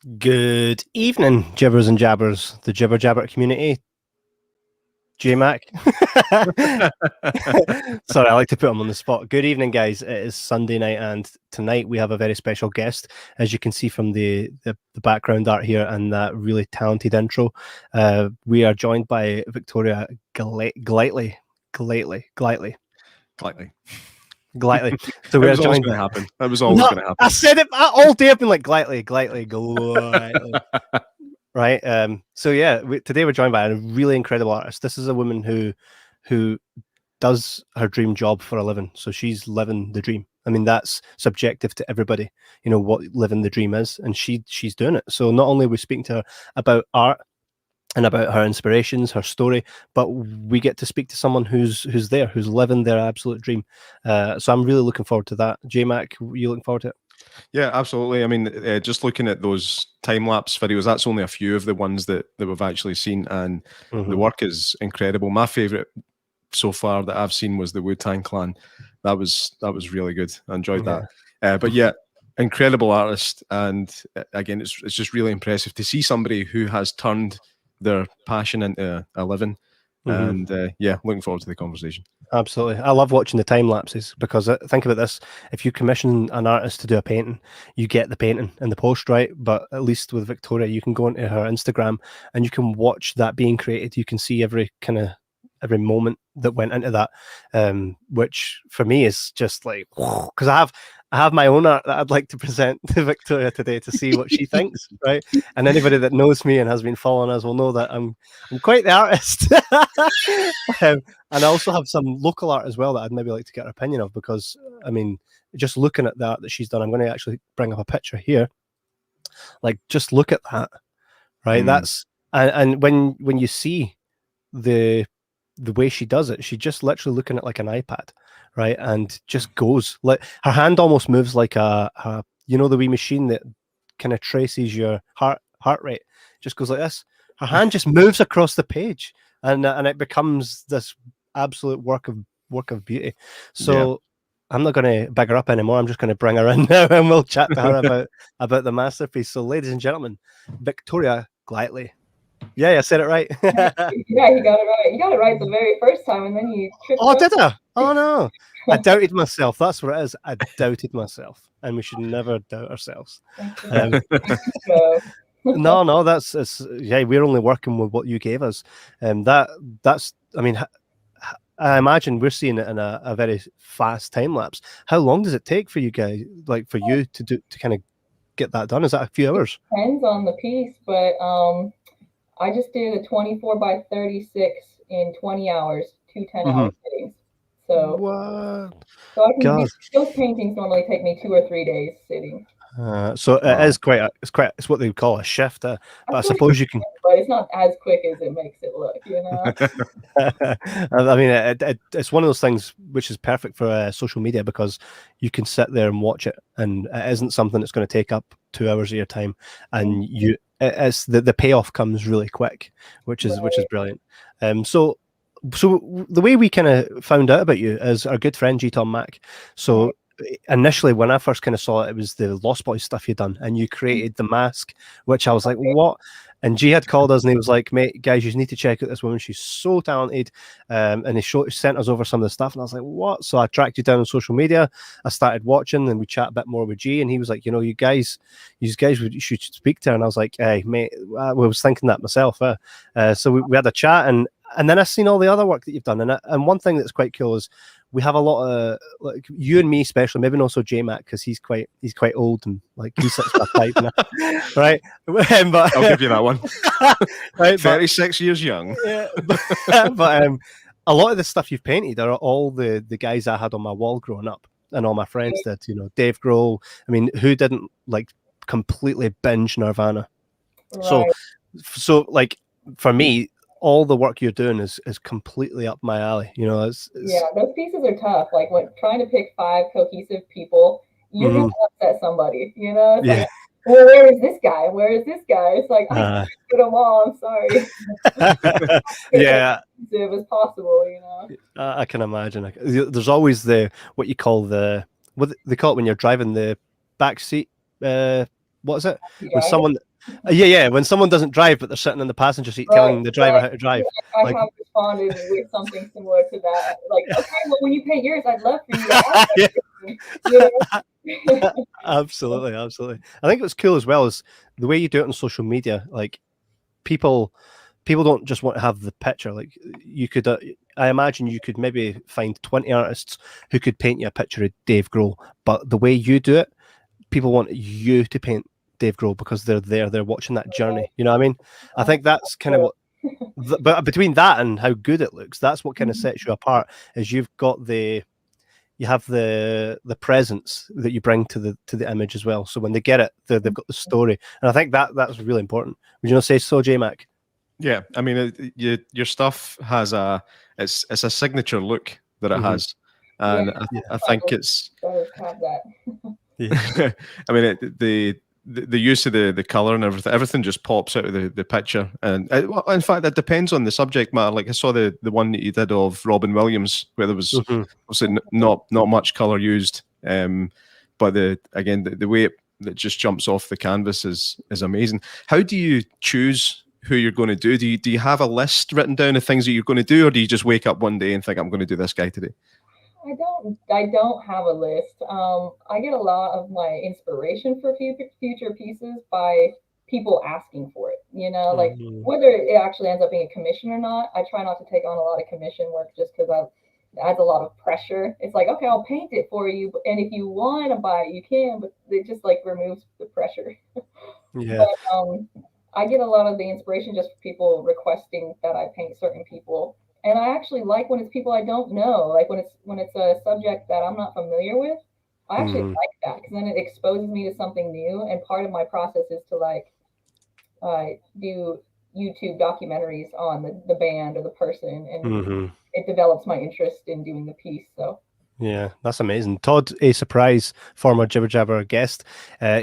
Good evening, jibbers and jabbers, the jibber jabber community. J-Mac. Sorry, I like to put him on the spot. Good evening, guys. It is Sunday night, and tonight we have a very special guest. As you can see from the background art here and that really talented intro, we are joined by Victoria Glaittli. So we are joined. Going to happen. That was always going to happen. I said it all day. I've been like Glaittli. Right. So yeah, today we're joined by a really incredible artist. This is a woman who does her dream job for a living. So she's living the dream. I mean, that's subjective to everybody, you know, what living the dream is, and she's doing it. So not only are we speaking to her about art and about her inspirations, her story, but we get to speak to someone who's there, who's living their absolute dream. So I'm really looking forward to that. J-Mac, you looking forward to it? Yeah, absolutely. I mean, just looking at those time-lapse videos, that's only a few of the ones that we've actually seen, and the work is incredible. My favorite so far that I've seen was the Wu Tang Clan. That was really good. I enjoyed that. But yeah, incredible artist, and again, it's just really impressive to see somebody who has turned their passion into a living. And yeah, looking forward to the conversation. Absolutely. I love watching the time lapses because think about this. If you commission an artist to do a painting, you get the painting in the post, right? But at least with Victoria, you can go into her Instagram and you can watch that being created. You can see every moment that went into that, which for me is just like, because I have my own art that I'd like to present to Victoria today to see what she thinks, right? And anybody that knows me and has been following us will know that I'm quite the artist. And I also have some local art as well that I'd maybe like to get her opinion of, because I mean, just looking at the art that she's done, I'm going to actually bring up a picture here. Like, just look at that, right? That's and when you see the way she does it, she just literally looking at like an iPad, right? And just goes like her hand almost moves like a you know, the wee machine that kind of traces your heart rate, just goes like this. Her hand just moves across the page, and it becomes this absolute work of beauty. So yeah. I'm not going to big her up anymore. I'm just going to bring her in now, and we'll chat to her about the masterpiece. So, ladies and gentlemen, Victoria Glaittli. Yeah, I said it right. Yeah, you got it right. You got it right the very first time, and then you tripped up. Did I? Oh, no. I doubted myself. That's what it is. I doubted myself, and we should never doubt ourselves. No, yeah, we're only working with what you gave us. That's, I mean, I imagine we're seeing it in a very fast time lapse. How long does it take for you guys, like for you to kind of get that done? Is that a few hours? It depends on the piece, but I just did a 24 by 36 in 20 hours, 2 10-hour sittings. So, what? So I can those paintings normally take me 2 or 3 days sitting. So it is it's what they would call a shift, but I suppose you can. But it's not as quick as it makes it look, you know. I mean, it's one of those things which is perfect for social media, because you can sit there and watch it, and it isn't something that's going to take up 2 hours of your time, and it's the payoff comes really quick, which is brilliant. So the way we kind of found out about you is our good friend G Tom Mac. So initially, when I first kind of saw it, it was the Lost Boys stuff you'd done, and you created the mask, which I was like, what? And G had called us and he was like, mate, guys, you need to check out this woman. She's so talented. And he sent us over some of the stuff, and I was like, what? So I tracked you down on social media. I started watching, and we chat a bit more with G, and he was like, you know, you guys should speak to her. And I was like, hey, mate, I was thinking that myself. So we had a chat, and then I seen all the other work that you've done. And one thing that's quite cool is we have a lot of, like, you and me especially, maybe not so J-Mac, because he's quite old and like he sits by type now, right? But I'll give you that one. Right, 36 years young. Yeah, but a lot of the stuff you've painted are all the guys I had on my wall growing up, and all my friends did. You know, Dave Grohl. I mean, who didn't like completely binge Nirvana? Right. So like for me, all the work you're doing is completely up my alley. You know, yeah, those pieces are tough. Like when trying to pick 5 cohesive people, you're gonna upset somebody. You know, it's like, well, where is this guy? Where is this guy? It's like, I get them all. I'm sorry. Yeah, as possible. You know, I can imagine. There's always what you call what they call it when you're driving, the back seat. What is it? When someone Yeah. When someone doesn't drive, but they're sitting in the passenger seat telling the driver how to drive. I have responded with something similar to that. Like, okay, well, when you paint yours, I'd love for you to have Absolutely. I think what's cool as well is the way you do it on social media. Like people don't just want to have the picture. Like you could, I imagine you could maybe find 20 artists who could paint you a picture of Dave Grohl, but the way you do it, people want you to paint Dave Grohl because they're there, they're watching that journey. You know what I mean? I think that's kind of what. But between that and how good it looks, that's what kind of sets you apart. Is you have the presence that you bring to the image as well. So when they get it, they've got the story, and I think that's really important. Would you not say so, J Mac? Yeah, I mean, your stuff has it's a signature look that it has, and I think it's. Have that. I mean, the use of the color and everything just pops out of the picture, and in fact, it depends on the subject matter. Like I saw the one that you did of Robin Williams, where there was obviously not much color used, but the way that just jumps off the canvas is amazing. How do you choose who you're going to do? Do you have a list written down of things that you're going to do, or do you just wake up one day and think, I'm going to do this guy today? I don't have a list. I get a lot of my inspiration for future pieces by people asking for it. Like whether it actually ends up being a commission or not. I try not to take on a lot of commission work just because it adds a lot of pressure. It's like, okay, I'll paint it for you, and if you want to buy it, you can, but it just like removes the pressure. Yeah. But, I get a lot of the inspiration just for people requesting that I paint certain people. And I actually like when it's people I don't know, like when it's a subject that I'm not familiar with. I actually like that because then it exposes me to something new. And part of my process is to like do YouTube documentaries on the band or the person, and it develops my interest in doing the piece. So. Yeah, that's amazing. Todd, a surprise, former Jibber Jabber guest,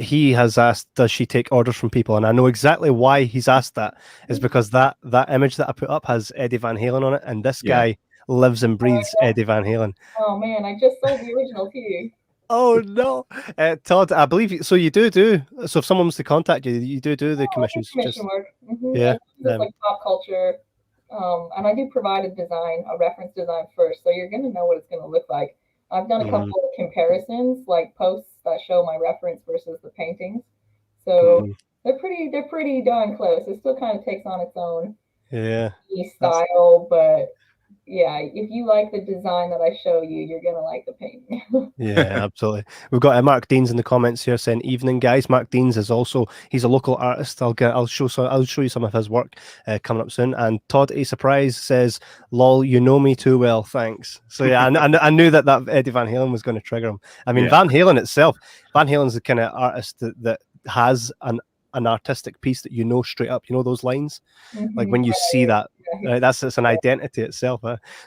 he has asked, does she take orders from people? And I know exactly why he's asked that, is because that image that I put up has Eddie Van Halen on it, and this guy lives and breathes Eddie Van Halen. Oh man, I just sold the original to you. Oh no, Todd, I believe so. You do. So if someone wants to contact you, you do the commissions. Commission work. Yeah, it's like pop culture, and I do provide a reference design first, so you're going to know what it's going to look like. I've done a couple of comparisons, like posts that show my reference versus the paintings. So they're pretty darn close. It still kind of takes on its own style, but yeah, if you like the design that I show you, you're gonna like the painting. Yeah, absolutely. We've got Mark Deans in the comments here saying, "Evening, guys." Mark Deans is he's a local artist. I'll show you some of his work coming up soon. And Todd A Surprise says, "Lol, you know me too well, thanks." So yeah, I knew that Eddie Van Halen was going to trigger him. I mean, Van Halen Halen's the kind of artist that has an artistic piece that you know straight up. You know those lines, like when you see that. It's an identity itself.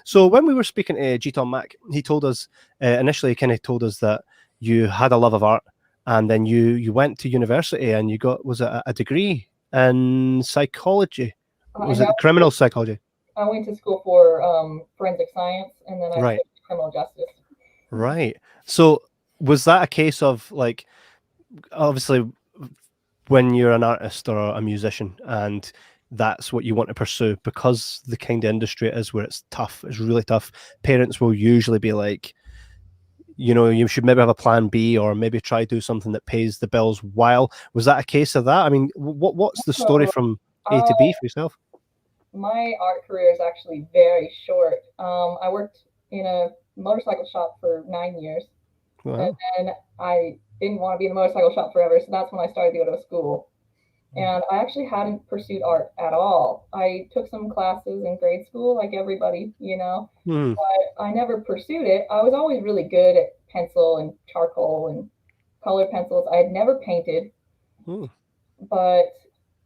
So when we were speaking to G-Tom Mac, he told us initially, kind of told us that you had a love of art, and then you went to university and you got, was it a degree in psychology? Was it criminal psychology? I went to school for forensic science, and then I switched to criminal justice. Right. So was that a case of like, obviously, when you're an artist or a musician and that's what you want to pursue, because the kind of industry it is where it's tough, it's really tough, parents will usually be like, you should maybe have a plan B, or maybe try to do something that pays the bills. Was that a case of that? I mean, what's the story from A to B for yourself? My art career is actually very short. I worked in a motorcycle shop for 9 years. Wow. And then I didn't want to be in a motorcycle shop forever, so that's when I started to go to school. And I actually hadn't pursued art at all. I took some classes in grade school, like everybody, but I never pursued it. I was always really good at pencil and charcoal and colored pencils. I had never painted, but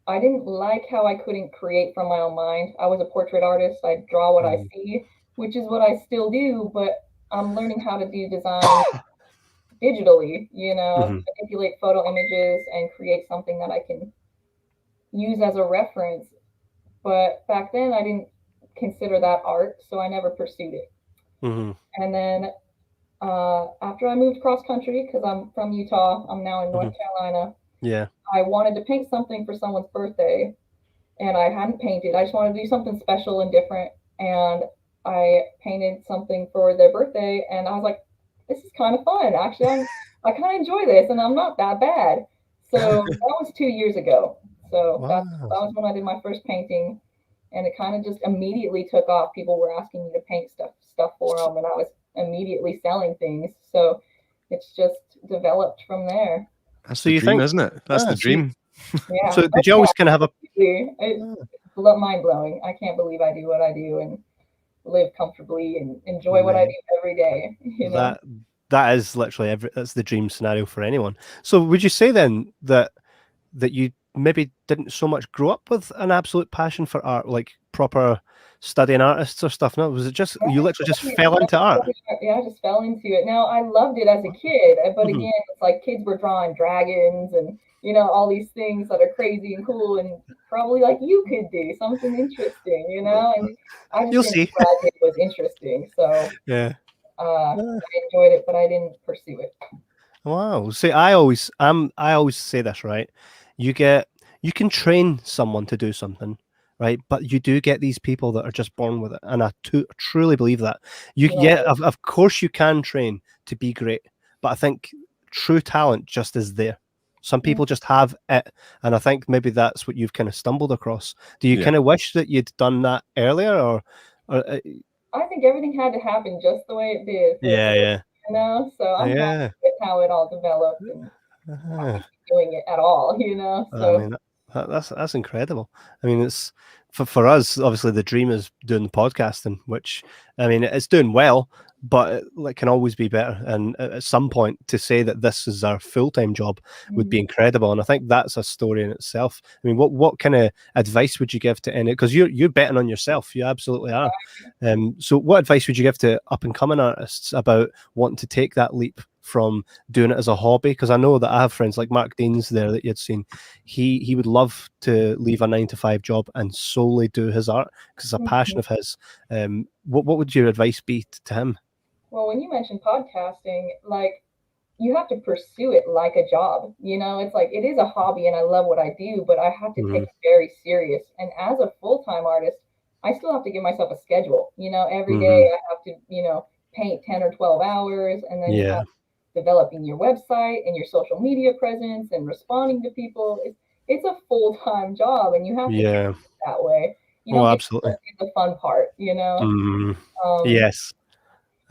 I didn't like how I couldn't create from my own mind. I was a portrait artist. I draw what I see, which is what I still do, but I'm learning how to do design digitally, manipulate photo images and create something that I can use as a reference. But back then I didn't consider that art, so I never pursued it. And then after I moved cross country, because I'm from Utah, I'm now in North Carolina, Yeah. I wanted to paint something for someone's birthday, and I hadn't painted. I just wanted to do something special and different, and I painted something for their birthday, and I was like, this is kind of fun. Actually, I kind of enjoy this, and I'm not that bad. So that was 2 years ago. So that Wow. was when I did my first painting, and it kind of just immediately took off. People were asking me to paint stuff for them, and I was immediately selling things. So it's just developed from there. That's So the you dream, think, isn't it? That's the dream. Yeah. So did you always kind of have a It's mind blowing. I can't believe I do what I do and live comfortably and enjoy what I do every day. You know? That is literally that's the dream scenario for anyone. So would you say then that you maybe didn't so much grow up with an absolute passion for art, like proper studying artists or stuff? No, was it just you literally just fell into art? Yeah, I just fell into it. Now I loved it as a kid, but again, it's like kids were drawing dragons and all these things that are crazy and cool, and probably like you could do something interesting, And I just didn't what I did was interesting, so yeah. I enjoyed it, but I didn't pursue it. Wow. See, I always say this, right? You can train someone to do something, right? But you do get these people that are just born with it, and I truly believe that. Of course you can train to be great, but I think true talent just is there. Some people just have it, and I think maybe that's what you've kind of stumbled across. Do you kind of wish that you'd done that earlier, or I think everything had to happen just the way it did. Yeah. So I'm happy with how it all developed and doing it at all, So I mean, that's incredible. I mean, it's for us, obviously the dream is doing the podcasting, which I mean it's doing well, but it can always be better. And at some point, to say that this is our full-time job would be incredible. And I think that's a story in itself. I mean, what kind of advice would you give to any? Because you're betting on yourself, you absolutely are. So what advice would you give to up-and-coming artists about wanting to take that leap from doing it as a hobby? Because I know that I have friends like Mark Dean's there that you'd seen. He would love to leave a 9-to-5 job and solely do his art because it's a passion of his. What would your advice be to him? Well, when you mentioned podcasting, like you have to pursue it like a job. It's like it is a hobby and I love what I do, but I have to take it very serious. And as a full-time artist, I still have to give myself a schedule. Every day I have to, paint 10 or 12 hours, and then you have developing your website and your social media presence and responding to people. It's a full-time job, and you have to do it that way. You don't absolutely. Get the fun part, Yes,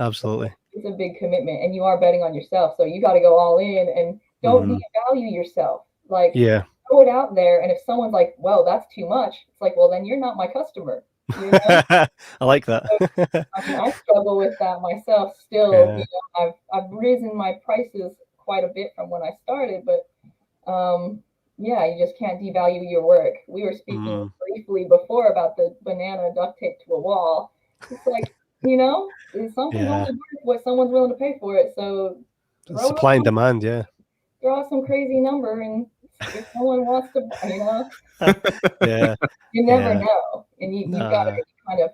absolutely. It's a big commitment, and you are betting on yourself, so you got to go all in and don't devalue yourself. Like, throw it out there, and if someone's like, "Well, that's too much," it's like, "Well, then you're not my customer." I like that. So, I mean, I struggle with that myself still. I've risen my prices quite a bit from when I started, but you just can't devalue your work. We were speaking briefly before about the banana duct taped to a wall. It's like, something's only worth what someone's willing to pay for it. So supply and demand, throw out some crazy number, and if someone wants to, you never know, and you got to kind of.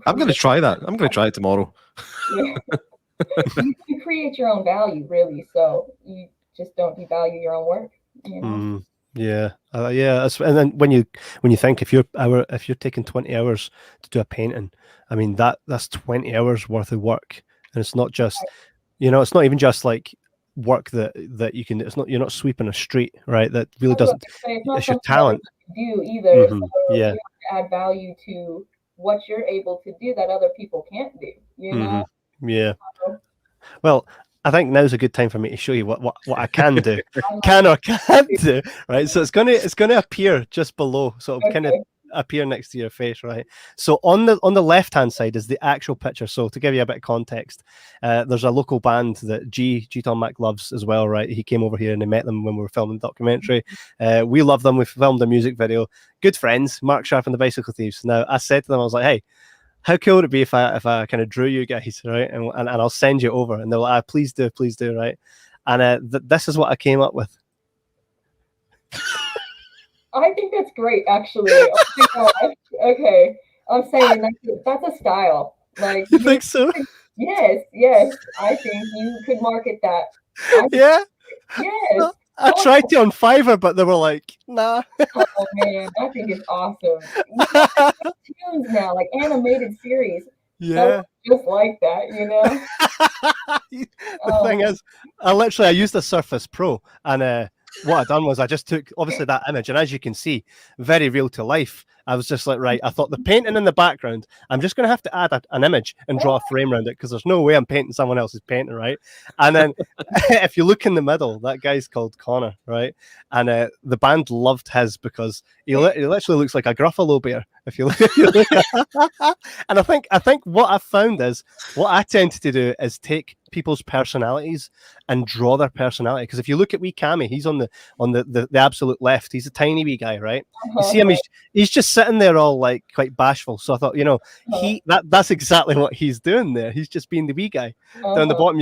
I'm going to try that. I'm going to try it tomorrow. You create your own value, really. So you just don't devalue your own work. And then when you think if you're taking 20 hours to do a painting, I mean that's 20 hours worth of work, and it's not just it's not even just like work that you can. You're not sweeping a street, right? That really doesn't. It's your talent. You do either. So you have to add value to what you're able to do that other people can't do. Well, I think now's a good time for me to show you what I can do, can't do, right? So it's gonna appear just below, so it'll kind of appear next to your face, right? So on the left hand side is the actual picture. So to give you a bit of context, there's a local band that G Tom Mac loves as well, right? He came over here and he met them when we were filming the documentary. We love them. We filmed a music video. Good friends, Mark Sharp and the Bicycle Thieves. Now I said to them, I was like, hey, how cool would it be if I kind of drew you guys, right? And I'll send you over. And they're like, please do, right? And this is what I came up with. I think that's great, actually. Oh my gosh. Okay, I'm saying that's a style. Like, you think so? Yes. I think you could market that. Yes. I tried to on Fiverr, but they were like, nah. Oh man, I think it's awesome. You got cartoons now, like animated series. Yeah. Just like that, you know. The thing is, I used the Surface Pro, and what I done was I just took obviously that image, and as you can see, very real to life. I was just like, right, I thought the painting in the background, I'm just going to have to add an image and draw a frame around it because there's no way I'm painting someone else's painting, right? And then if you look in the middle, that guy's called Connor, right? And the band loved his because he literally looks like a Gruffalo bear. If you look and I think what I've found is what I tend to do is take people's personalities and draw their personality. Because if you look at wee Cammy, he's on the absolute left. He's a tiny wee guy, right? You see him, he's just sitting there all like quite bashful. So I thought, you know, that's exactly what he's doing there. He's just being the wee guy. Down the bottom,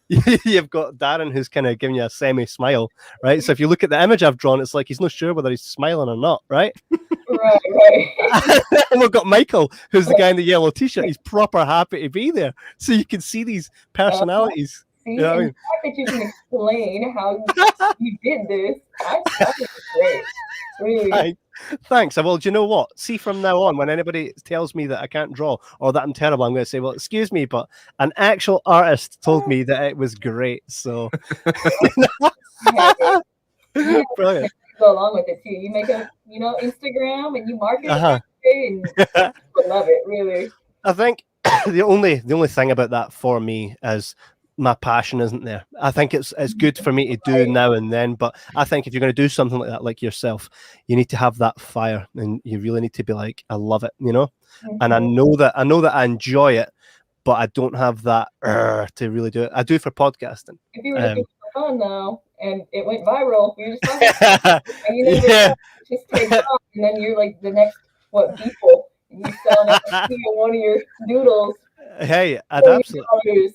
you've got Darren, who's kind of giving you a semi-smile, right? So if you look at the image I've drawn, it's like he's not sure whether he's smiling or not, right? Right. And we've got Michael, who's the guy in the yellow t-shirt. He's proper happy to be there. So you can see these personalities. See, you know what I mean? The fact that you can explain how you did this, I think it's great. Really. Thanks. Well, do you know what? See, from now on, when anybody tells me that I can't draw or that I'm terrible, I'm going to say, well, excuse me, but an actual artist told me that it was great. So, brilliant. Go along with it too. You make a, Instagram and you market it, and people love it. Really. I think the only thing about that for me is my passion isn't there. I think it's good for me to do now and then, but I think if you're going to do something like that, like yourself, you need to have that fire, and you really need to be like, I love it, you know. And I know that I enjoy it, but I don't have that to really do it. I do for podcasting. If you were to do it for fun though, and it went viral, you're just like, and you never know, it just takes off, and then you're like the next people, and you sell one of your doodles. Hey, I'd absolutely.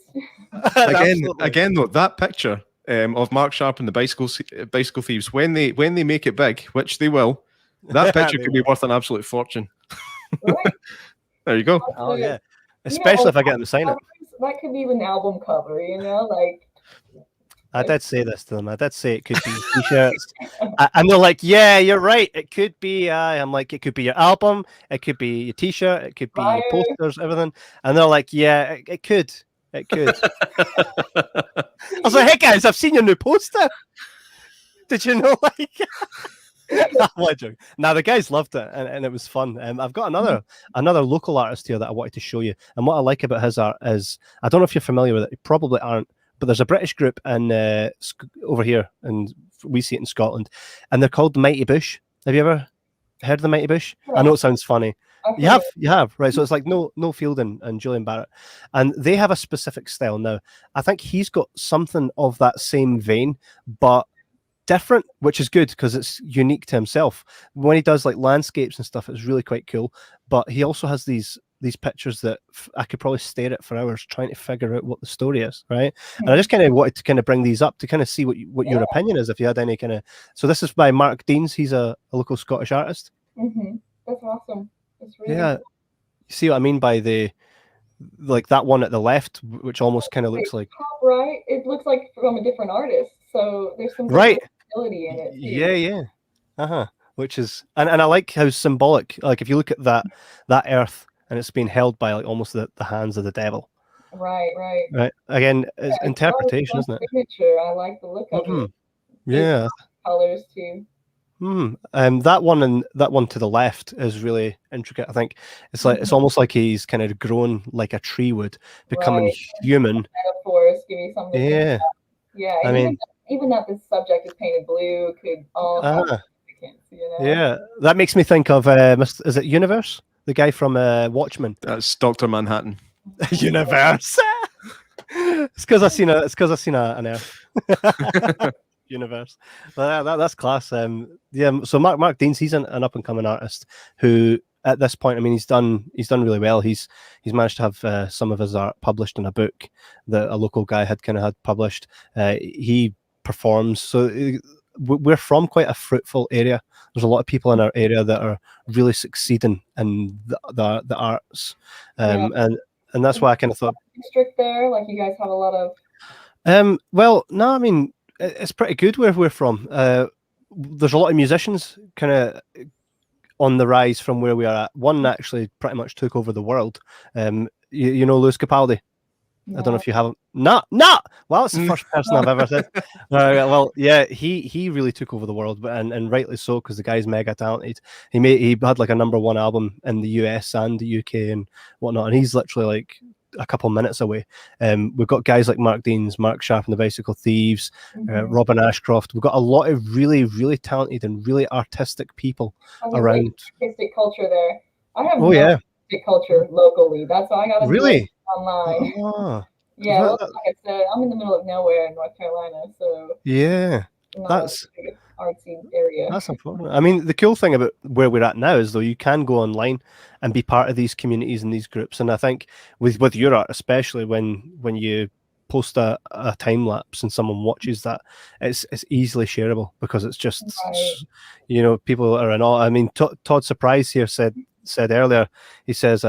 Again, though, that picture of Mark Sharp and the bicycle thieves, when they make it big, which they will, that picture could be worth an absolute fortune. Right. There you go. Oh yeah, especially if I get them to sign it. That could be an album cover, like. I did say this to them. I did say it could be t-shirts, and they're like, "Yeah, you're right. It could be." I'm like, "It could be your album. It could be your t-shirt. It could be your posters, everything." And they're like, "Yeah, it could. It could." I was like, "Hey guys, I've seen your new poster. Did you know?" Now the guys loved it, and it was fun. I've got another local artist here that I wanted to show you. And what I like about his art is, I don't know if you're familiar with it. You probably aren't. But there's a British group in over here, and we see it in Scotland, and they're called the Mighty Bush. Have you ever heard of the Mighty Bush? Yeah. I know it sounds funny. You have, right? So it's like no Fielding and Julian Barrett, and they have a specific style. Now, I think he's got something of that same vein, but different, which is good because it's unique to himself. When he does like landscapes and stuff, it's really quite cool. But he also has these pictures that I could probably stare at for hours trying to figure out what the story is, right? And I just kind of wanted to kind of bring these up to kind of see what your opinion is, if you had any kind of. So this is by Mark Deans. He's a local Scottish artist. That's awesome. That's really cool. You see what I mean by like that one at the left, which almost kind of looks like top right. It looks like from a different artist. So there's some ability in it too. Yeah. Which is and I like how symbolic. Like if you look at that earth. And it's being held by like almost the hands of the devil. Right. Again, it's interpretation, isn't it? Signature. I like the look of it. Yeah. Colors too. That one to the left is really intricate. I think it's like it's almost like he's kind of grown like a tree would, becoming human. Metaphors give you something. Yeah. Yeah. I mean, even that the subject is painted blue could all have significance. Yeah, that makes me think of is it Universe? The guy from Watchmen. That's Dr. Manhattan. Universe. It's because I've seen an Earth. Universe. That's class. So Mark Deans, he's an up and coming artist who, at this point, I mean, he's done really well. He's managed to have some of his art published in a book that a local guy had published. He performs. So we're from quite a fruitful area. There's a lot of people in our area that are really succeeding in the arts, and that's why I kind of thought district there. Like you guys have a lot of. Well, no, I mean it's pretty good where we're from. There's a lot of musicians kind of on the rise from where we are at. One actually pretty much took over the world. You know Lewis Capaldi? I don't know if you haven't. No. Well, that's the first person I've ever said. Well, yeah, he really took over the world, and rightly so, because the guy's mega talented. He had like a #1 album in the US and the UK and whatnot, and he's literally like a couple minutes away. We've got guys like Mark Deans, Mark Sharp and the Bicycle Thieves, Robin Ashcroft. We've got a lot of really, really talented and really artistic people around. Artistic culture there. I have artistic culture locally. That's all I got to do online. Yeah, well, like I said, I'm in the middle of nowhere in North Carolina, so that's artsy area. That's important. I mean, the cool thing about where we're at now is though you can go online and be part of these communities and these groups. And I think with your art, especially when you post a time lapse and someone watches that, it's easily shareable because it's just people are in awe. I mean, Todd Surprise here said earlier, he says,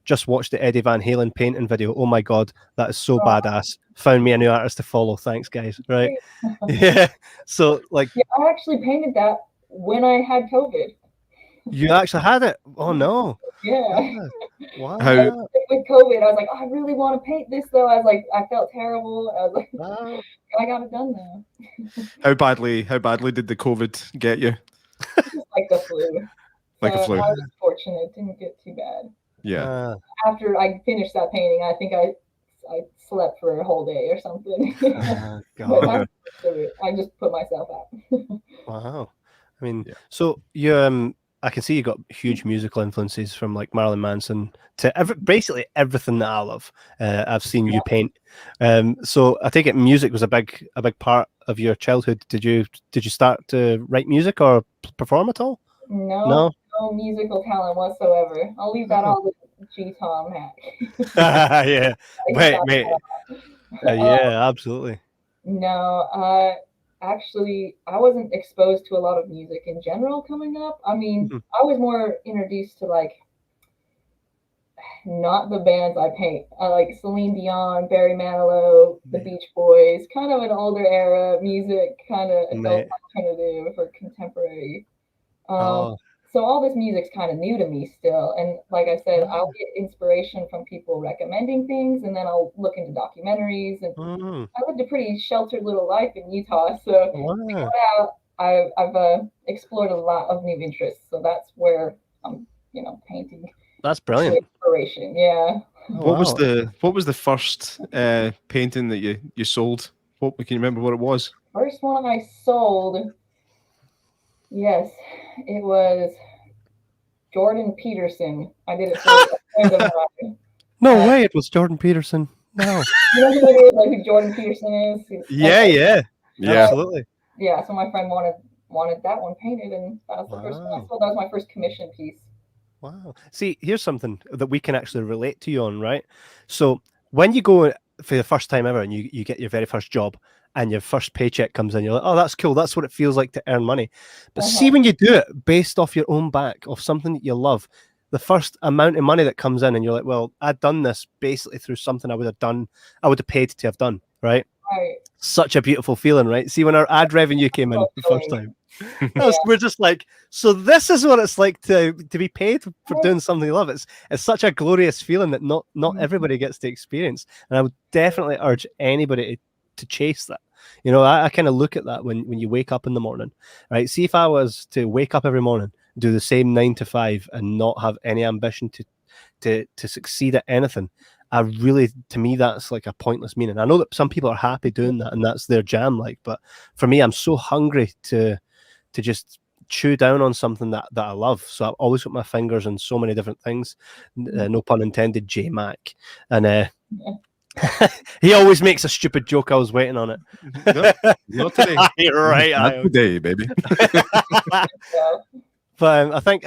just watched the Eddie Van Halen painting video. Oh my God, that is so badass. Found me a new artist to follow. Thanks, guys. Right. Yeah. So like, I actually painted that when I had COVID. You actually had it? Oh no. Yeah. Wow. With COVID, I was like, I really want to paint this though. I was like, I felt terrible. I was like, I got it done now. How badly did the COVID get you? Just like the flu. Like a flu. I was fortunate; it didn't get too bad. Yeah. After I finished that painting, I think I slept for a whole day or something. God. I just put myself out. Wow. I mean, so you I can see you got huge musical influences from like Marilyn Manson to basically everything that I love. I've seen you paint. So I take it music was a big part of your childhood. Did you start to write music or perform at all? No musical talent whatsoever. I'll leave that all to G-Tom hack. Yeah. Wait. Yeah, absolutely. No, actually, I wasn't exposed to a lot of music in general coming up. I mean, I was more introduced to like not the bands I paint. I like Celine Dion, Barry Manilow, the Beach Boys, kind of an older era music, kind of adult alternative or contemporary. So all this music's kind of new to me still. And like I said, I'll get inspiration from people recommending things, and then I'll look into documentaries. And I lived a pretty sheltered little life in Utah. So to go out, I've explored a lot of new interests. So that's where I'm, painting. That's brilliant. Inspiration, yeah. What was the first painting that you sold? Can you remember what it was? First one I sold, yes, it was Jordan Peterson. I did it for a friend of mine. No way, it was Jordan Peterson. No. You know who it is? Like who Jordan Peterson is? Yeah, absolutely. Yeah, so my friend wanted that one painted, and that was the first one I sold. That was my first commission piece. Wow. See, here's something that we can actually relate to you on, right? So when you go for the first time ever and you get your very first job and your first paycheck comes in, you're like, oh, that's cool. That's what it feels like to earn money. But see, when you do it based off your own back, of something that you love, the first amount of money that comes in and you're like, well, I'd done this basically through something I would have paid to have done, right? Right. Such a beautiful feeling, right? See, when our ad revenue came in the first time, we're just like, so this is what it's like to be paid for doing something you love. It's such a glorious feeling that not everybody gets to experience, and I would definitely urge anybody to chase that. I kind of look at that when you wake up in the morning, right? See, if I was to wake up every morning, do the same 9 to 5, and not have any ambition to succeed at anything, to me, that's like a pointless meaning. I know that some people are happy doing that and that's their jam, but for me, I'm so hungry to just chew down on something that I love. So I've always got my fingers in so many different things. No pun intended, J Mac. And he always makes a stupid joke. I was waiting on it. No, not today. You're right. Not today, baby. But I think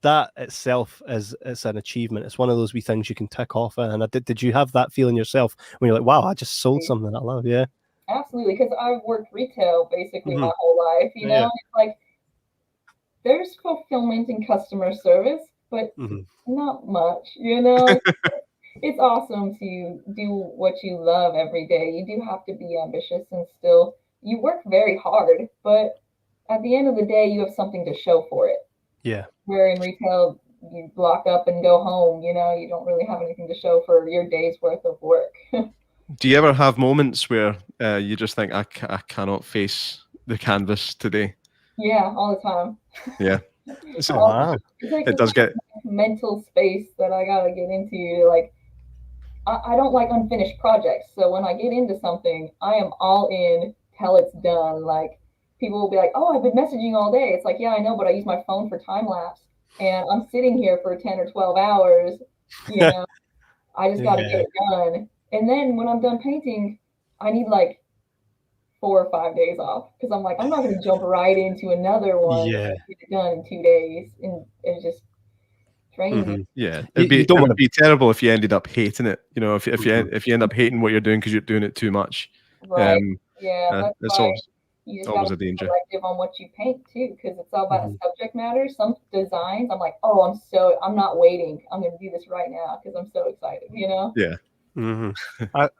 that itself it's an achievement. It's one of those wee things you can tick off. And did you have that feeling yourself when you're like, wow, I just sold something I love? Yeah. Absolutely, because I've worked retail basically my whole life. It's like there's fulfillment in customer service, but not much. It's awesome to do what you love every day. You do have to be ambitious and still you work very hard, but at the end of the day, you have something to show for it. Yeah. Where in retail, you block up and go home, you know, you don't really have anything to show for your day's worth of work. Do you ever have moments where you just think, I cannot face the canvas today? Yeah, all the time. Yeah. Wow. It's like It does get mental space that I gotta get into. Like, I don't like unfinished projects. So when I get into something, I am all in till it's done. Like, people will be like, "Oh, I've been messaging all day." It's like, yeah, I know, but I use my phone for time lapse, and I'm sitting here for 10 or 12 hours. You know, I just got to get it done. And then when I'm done painting, I need like 4 or 5 days off because I'm like, I'm not going to jump right into another one Yeah. and get it done in 2 days, and it just trains you. Yeah, You it'd don't wanna- be terrible if you ended up hating it. You know, if you end up hating what you're doing because you're doing it too much. Right. Yeah, that's it's why you just got always to a be danger. selective on what you paint too, because it's all about the subject matter. Some designs, I'm like, oh, I'm not waiting. I'm going to do this right now because I'm so excited. You know? Yeah.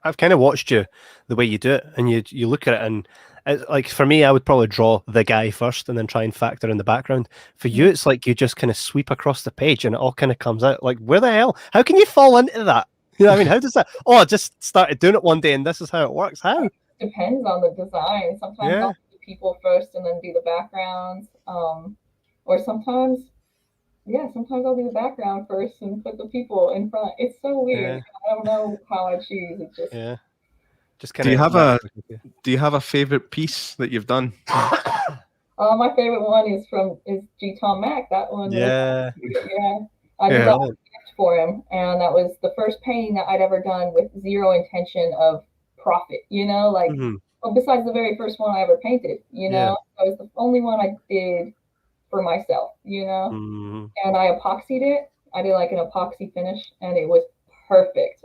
I've kind of watched you the way you do it, and you look at it, and it's like for me, I would probably draw the guy first and then try and factor in the background. For you, it's like you just kind of sweep across the page and it all kind of comes out. Like, where the hell? How can you fall into that? You know what I mean? How does that? Oh, I just started doing it one day and this is how it works. How? Depends on the design. Sometimes I'll do people first and then do the backgrounds. Or sometimes I'll do the background first and put the people in front. It's so weird. I don't know how I choose. It's just just kind Do of. you have a favorite piece that you've done? My favorite one is G Tom Mac. That one. Yeah. I did that gift for him, and that was the first painting that I'd ever done with zero intention of profit. You know, like well, besides the very first one I ever painted. You know, that was the only one I did for myself. You know, and I epoxied it. I did like an epoxy finish, and it was perfect.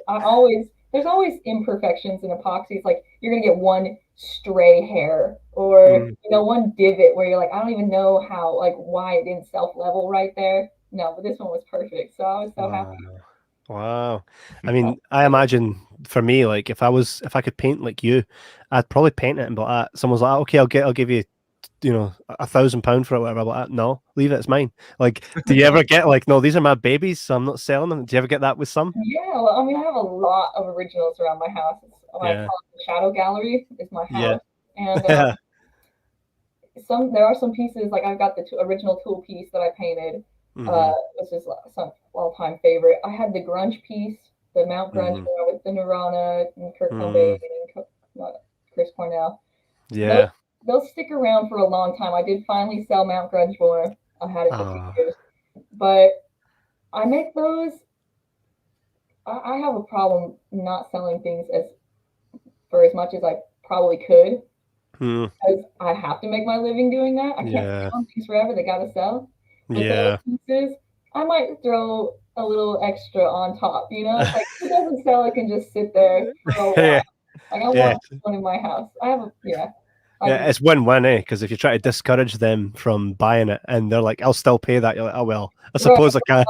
There's always imperfections in epoxy. It's like you're gonna get one stray hair or one divot where you're like, I don't even know why it didn't self-level right there. No, but this one was perfect. So I was so happy. Wow. I mean, I imagine for me, like if I could paint like you, I'd probably paint it and be like, someone's like, okay, I'll give you, £1,000 for it, whatever. I'm like, no, leave it, it's mine. Like, do you ever get like, no, these are my babies, so I'm not selling them? Do you ever get that with some? Yeah, well, I mean, I have a lot of originals around my house. I call it the Shaddow Gallery is my house. And there are some pieces, like I've got the original Tool piece that I painted. This is some all-time favorite. I had the grunge piece, the Mount Grunge one with the Nirvana and Kurt Cobain and Chris Cornell. Yeah. They'll stick around for a long time. I did finally sell Mount Grunge more. I had it for 2 years. But I make those. I have a problem not selling things for as much as I probably could. Because I have to make my living doing that. I can't sell things forever. They got to sell. But those pieces, I might throw a little extra on top. You know, it's like if it doesn't sell, it can just sit there for a while. Like I want one in my house. I have it's win-win, because if you try to discourage them from buying it and they're like, I'll still pay that, you're like, oh well, I suppose I can.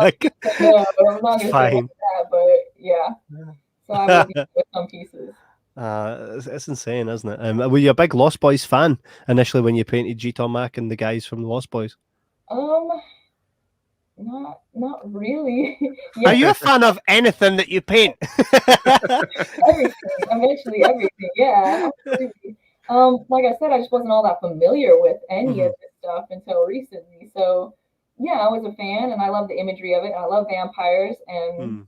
No, I'm not gonna say that, but yeah. So I will be with some pieces. It's insane, isn't it? Were you a big Lost Boys fan initially when you painted G Tom Mac and the guys from the Lost Boys? Not really. Are you a fan of anything that you paint? Everything. Eventually everything. Yeah, absolutely. Like I said, I just wasn't all that familiar with any of this stuff until recently. So yeah, I was a fan and I love the imagery of it. I love vampires, and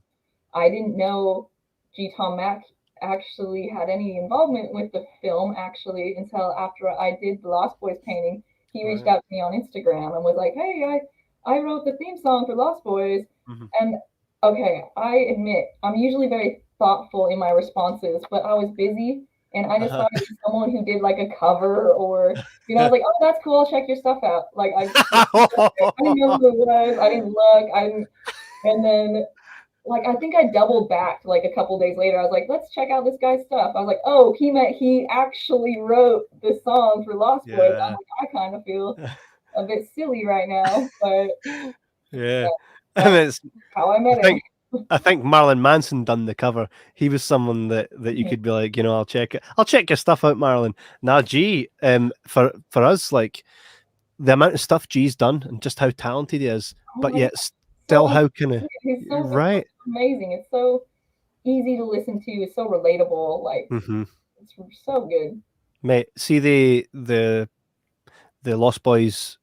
I didn't know G Tom Mac actually had any involvement with the film until after I did the Lost Boys painting. He reached out to me on Instagram and was like, hey, I wrote the theme song for Lost Boys. And okay, I admit I'm usually very thoughtful in my responses, but I was busy and I just thought it was someone who did like a cover or, I was like, oh, that's cool. I'll check your stuff out. Like I didn't know who it was. I didn't look. And then like I think I doubled back like a couple days later. I was like, let's check out this guy's stuff. I was like, oh, he actually wrote the song for Lost Boys. I'm like, I kind of feel a bit silly right now, but I mean, how I met him. I think Marilyn Manson done the cover. He was someone that you could be like, I'll check your stuff out, Marilyn. Nah, G, for us, like the amount of stuff G's done and just how talented he is, but yet still how can I? His songs Right. are amazing. It's so easy to listen to. It's so relatable. Like it's so good. Mate, see the Lost Boys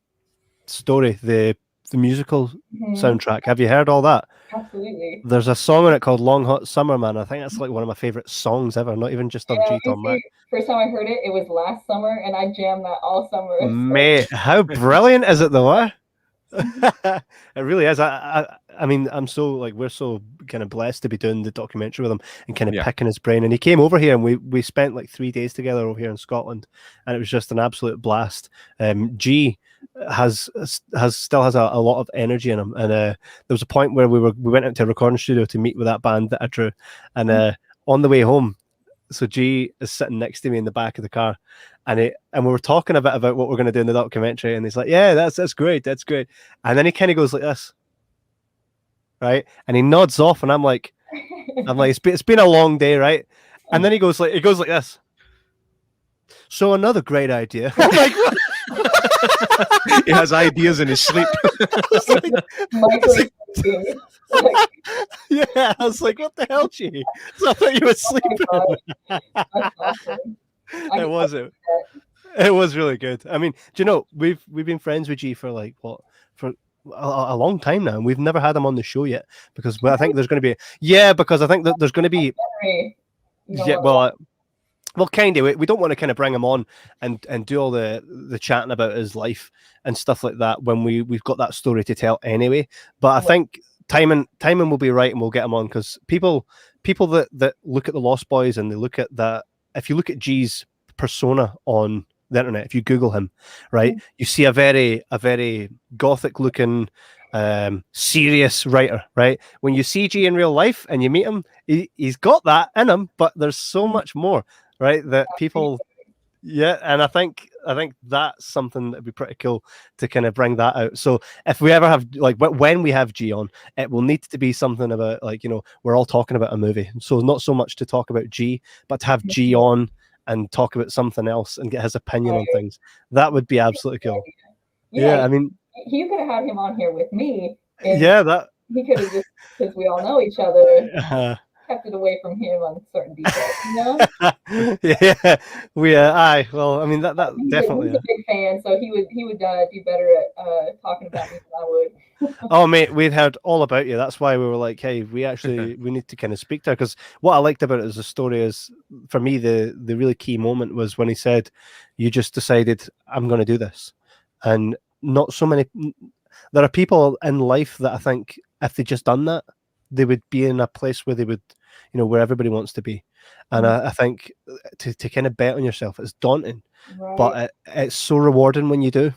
story, the musical soundtrack. Have you heard all that? Absolutely. There's a song on it called Long Hot Summer, man. I think that's like one of my favorite songs ever, not even just of G. Tom Mac. First time I heard it, it was last summer, and I jammed that all summer. Mate, how brilliant is it though? It really is. I mean, I'm so like, we're so kind of blessed to be doing the documentary with him and kind of picking his brain. And he came over here and we spent like 3 days together over here in Scotland, and it was just an absolute blast. G still has a lot of energy in him, and there was a point where we went out to a recording studio to meet with that band that I drew, and on the way home, so G is sitting next to me in the back of the car, and we were talking a bit about what we're going to do in the documentary, and he's like, "Yeah, that's great, and then he kind of goes like this, right, and he nods off, and I'm like, it's been a long day, right, and then he goes like this. So another great idea. I'm like, he has ideas in his sleep. Yeah, I was like, what the hell, G? So I thought you were sleeping. It was really good. I mean, do you know, we've been friends with G for like for a long time now, and we've never had him on the show yet because I think there's going to be because I think that there's going to be well, kind of. We don't want to kind of bring him on and do all the chatting about his life and stuff like that when we've got that story to tell anyway. But I think timing will be right, and we'll get him on because people that look at the Lost Boys and they look at that. If you look at G's persona on the internet, if you Google him, right, you see a very gothic looking, serious writer, right? When you see G in real life and you meet him, he's got that in him, but there's so much more. Right, that people, and I think that's something that'd be pretty cool to kind of bring that out. So if we ever have when we have G on, it will need to be something about we're all talking about a movie. So not so much to talk about G, but to have G on and talk about something else and get his opinion on things. That would be absolutely cool. Yeah, I mean, you could have had him on here with me. That he could have just, because we all know each other. Kept it away from him on certain details, Yeah, well, I mean that definitely. He's a big fan, so he would do better at talking about me than I would. Oh, mate, we'd heard all about you. That's why we were like, hey, we need to kind of speak to her, because what I liked about it as a story is, for me, the really key moment was when he said, "You just decided I'm going to do this," and not so many. There are people in life that I think if they just done that, they would be in a place where they would, where everybody wants to be. And I think to kind of bet on yourself, it's daunting, but it's so rewarding when you do.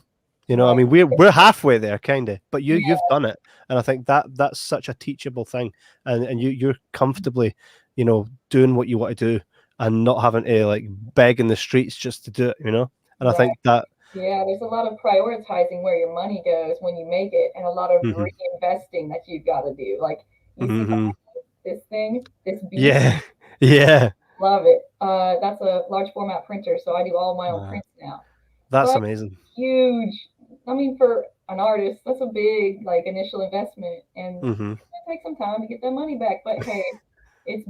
I mean, we're halfway there, kind of, but you've done it, and I think that's such a teachable thing, and you're comfortably, doing what you want to do, and not having to beg in the streets just to do it, And I think that. Yeah, there's a lot of prioritizing where your money goes when you make it, and a lot of reinvesting that you've got to do. Like, you see this thing, this beast. Yeah. Love it. That's a large format printer, so I do all my own prints now. That's amazing. Huge. I mean, for an artist, that's a big initial investment, and it's gonna take some time to get that money back. But hey, it's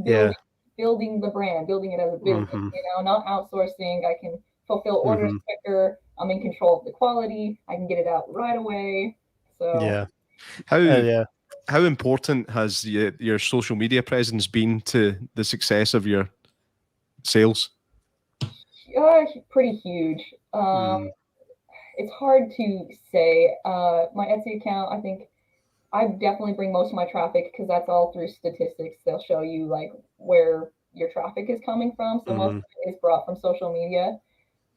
building the brand, building it as a business. Not outsourcing. I can fulfill orders quicker. I'm in control of the quality. I can get it out right away. So how important has your social media presence been to the success of your sales? Pretty huge. It's hard to say. My Etsy account, I think I definitely bring most of my traffic, because that's all through statistics. They'll show you where your traffic is coming from. So most of it is brought from social media.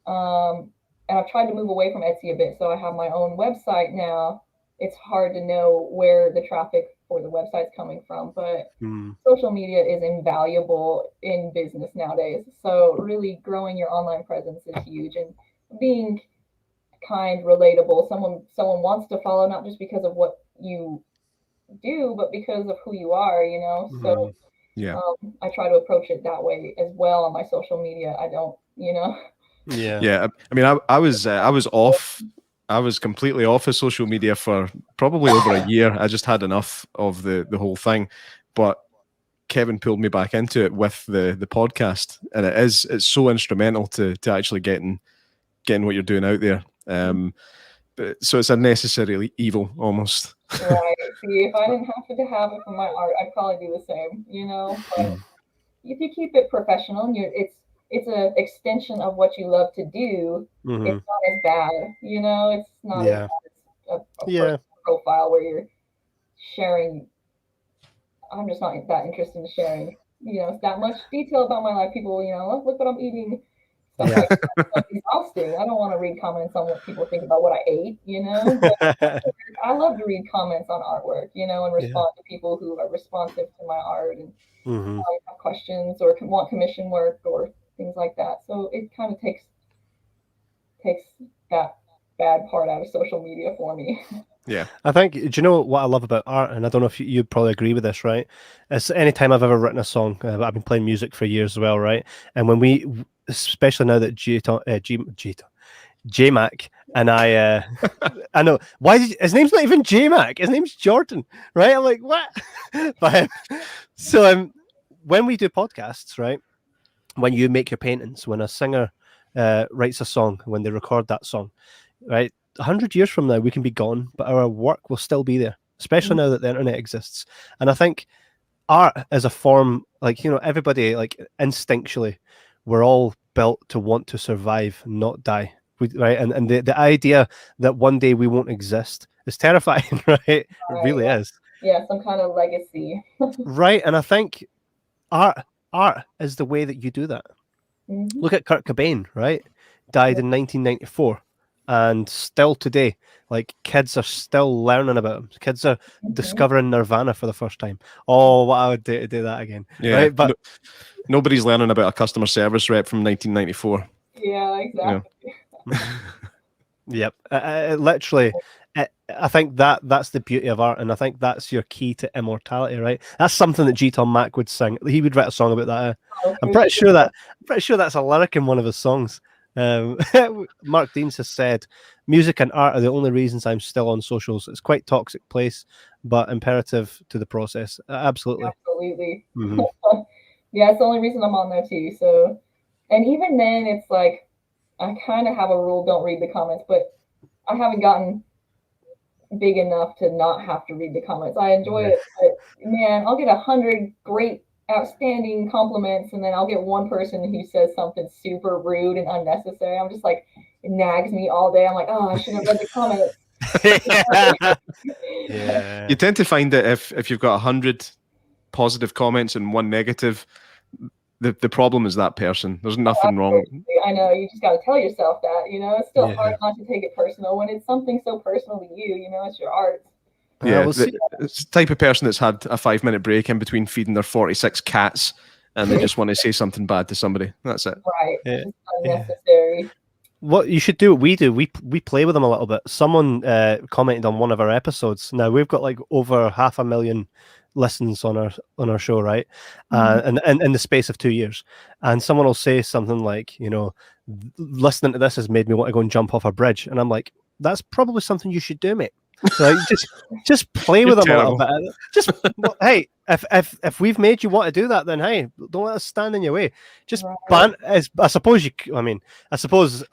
And I've tried to move away from Etsy a bit, so I have my own website now. It's hard to know where the traffic for the website's coming from, but social media is invaluable in business nowadays. So really growing your online presence is huge, and being kind, relatable, someone wants to follow, not just because of what you do, but because of who you are, you know. So yeah. I try to approach it that way as well on my social media. I don't, you know. Yeah. I mean, I was off. I was completely off of social media for probably over a year. I just had enough of the whole thing. But Kevin pulled me back into it with the podcast, and it's so instrumental to actually getting what you're doing out there. So it's a necessary evil almost. Right. See, if I didn't have to have it for my art, I'd probably do the same, you know. But if you keep it professional and it's an extension of what you love to do, it's not as bad, you know. It's not as bad as a personal profile where you're sharing. I'm just not that interested in sharing, you know, that much detail about my life. People, you know, look what I'm eating. Stuff like that. It's exhausting. I don't want to read comments on what people think about what I ate, you know. But I love to read comments on artwork, you know, and respond to people who are responsive to my art and have questions or want commission work or things like that. So it kind of takes that bad part out of social media for me. Yeah. I think, do you know what I love about art? And I don't know if you'd probably agree with this, right? It's anytime I've ever written a song, I've been playing music for years as well, right? And when we, especially now that J-Mac and I know, his name's not even J-Mac, his name's Jordan, right? I'm like, what? But, so when we do podcasts, right? When you make your paintings, when a singer writes a song, when they record that song, right? 100 years from now, we can be gone, but our work will still be there, especially now that the internet exists. And I think art is a form, like, you know, everybody, like, instinctually, we're all built to want to survive, not die, right? And the idea that one day we won't exist is terrifying, right? It really is. Yeah, some kind of legacy. Right, and I think art is the way that you do that. Look at Kurt Cobain, right? Died in 1994. And still today, like, kids are still learning about him. Kids are discovering Nirvana for the first time. Oh, what I would do to do that again. Yeah, right? But nobody's learning about a customer service rep from 1994. Yeah, exactly. Yep. Literally, I think that's the beauty of art, and I think that's your key to immortality, right? That's something that G. Tom Mack would sing. He would write a song about that. I'm pretty sure that's a lyric in one of his songs. Mark Deans has said, music and art are the only reasons I'm still on socials. It's quite toxic place, but imperative to the process. Absolutely. Yeah, it's the only reason I'm on there too. So, and even then, it's like I kind of have a rule: don't read the comments. But I haven't gotten big enough to not have to read the comments. I enjoy it, but man, I'll get 100 great, outstanding compliments, and then I'll get one person who says something super rude and unnecessary. I'm just like, it nags me all day. I'm like, oh, I should have read the comments. Yeah. You tend to find that if you've got 100 positive comments and one negative, the problem is that person. There's nothing wrong. I know, you just got to tell yourself that, you know. It's still hard not to take it personal when it's something so personal to you, you know. It's your art. Yeah, it's the type of person that's had a 5-minute break in between feeding their 46 cats, and they just want to say something bad to somebody. That's it. Right. Yeah. It's unnecessary. What you should do, what we do, we play with them a little bit. Someone commented on one of our episodes. Now we've got like over 500,000 listens on our show, right? And in the space of 2 years, and someone will say something like, you know, listening to this has made me want to go and jump off a bridge, and I'm like, that's probably something you should do, mate. So like, just play with them a little bit. Just hey, if we've made you want to do that, then hey, don't let us stand in your way. Just ban. I suppose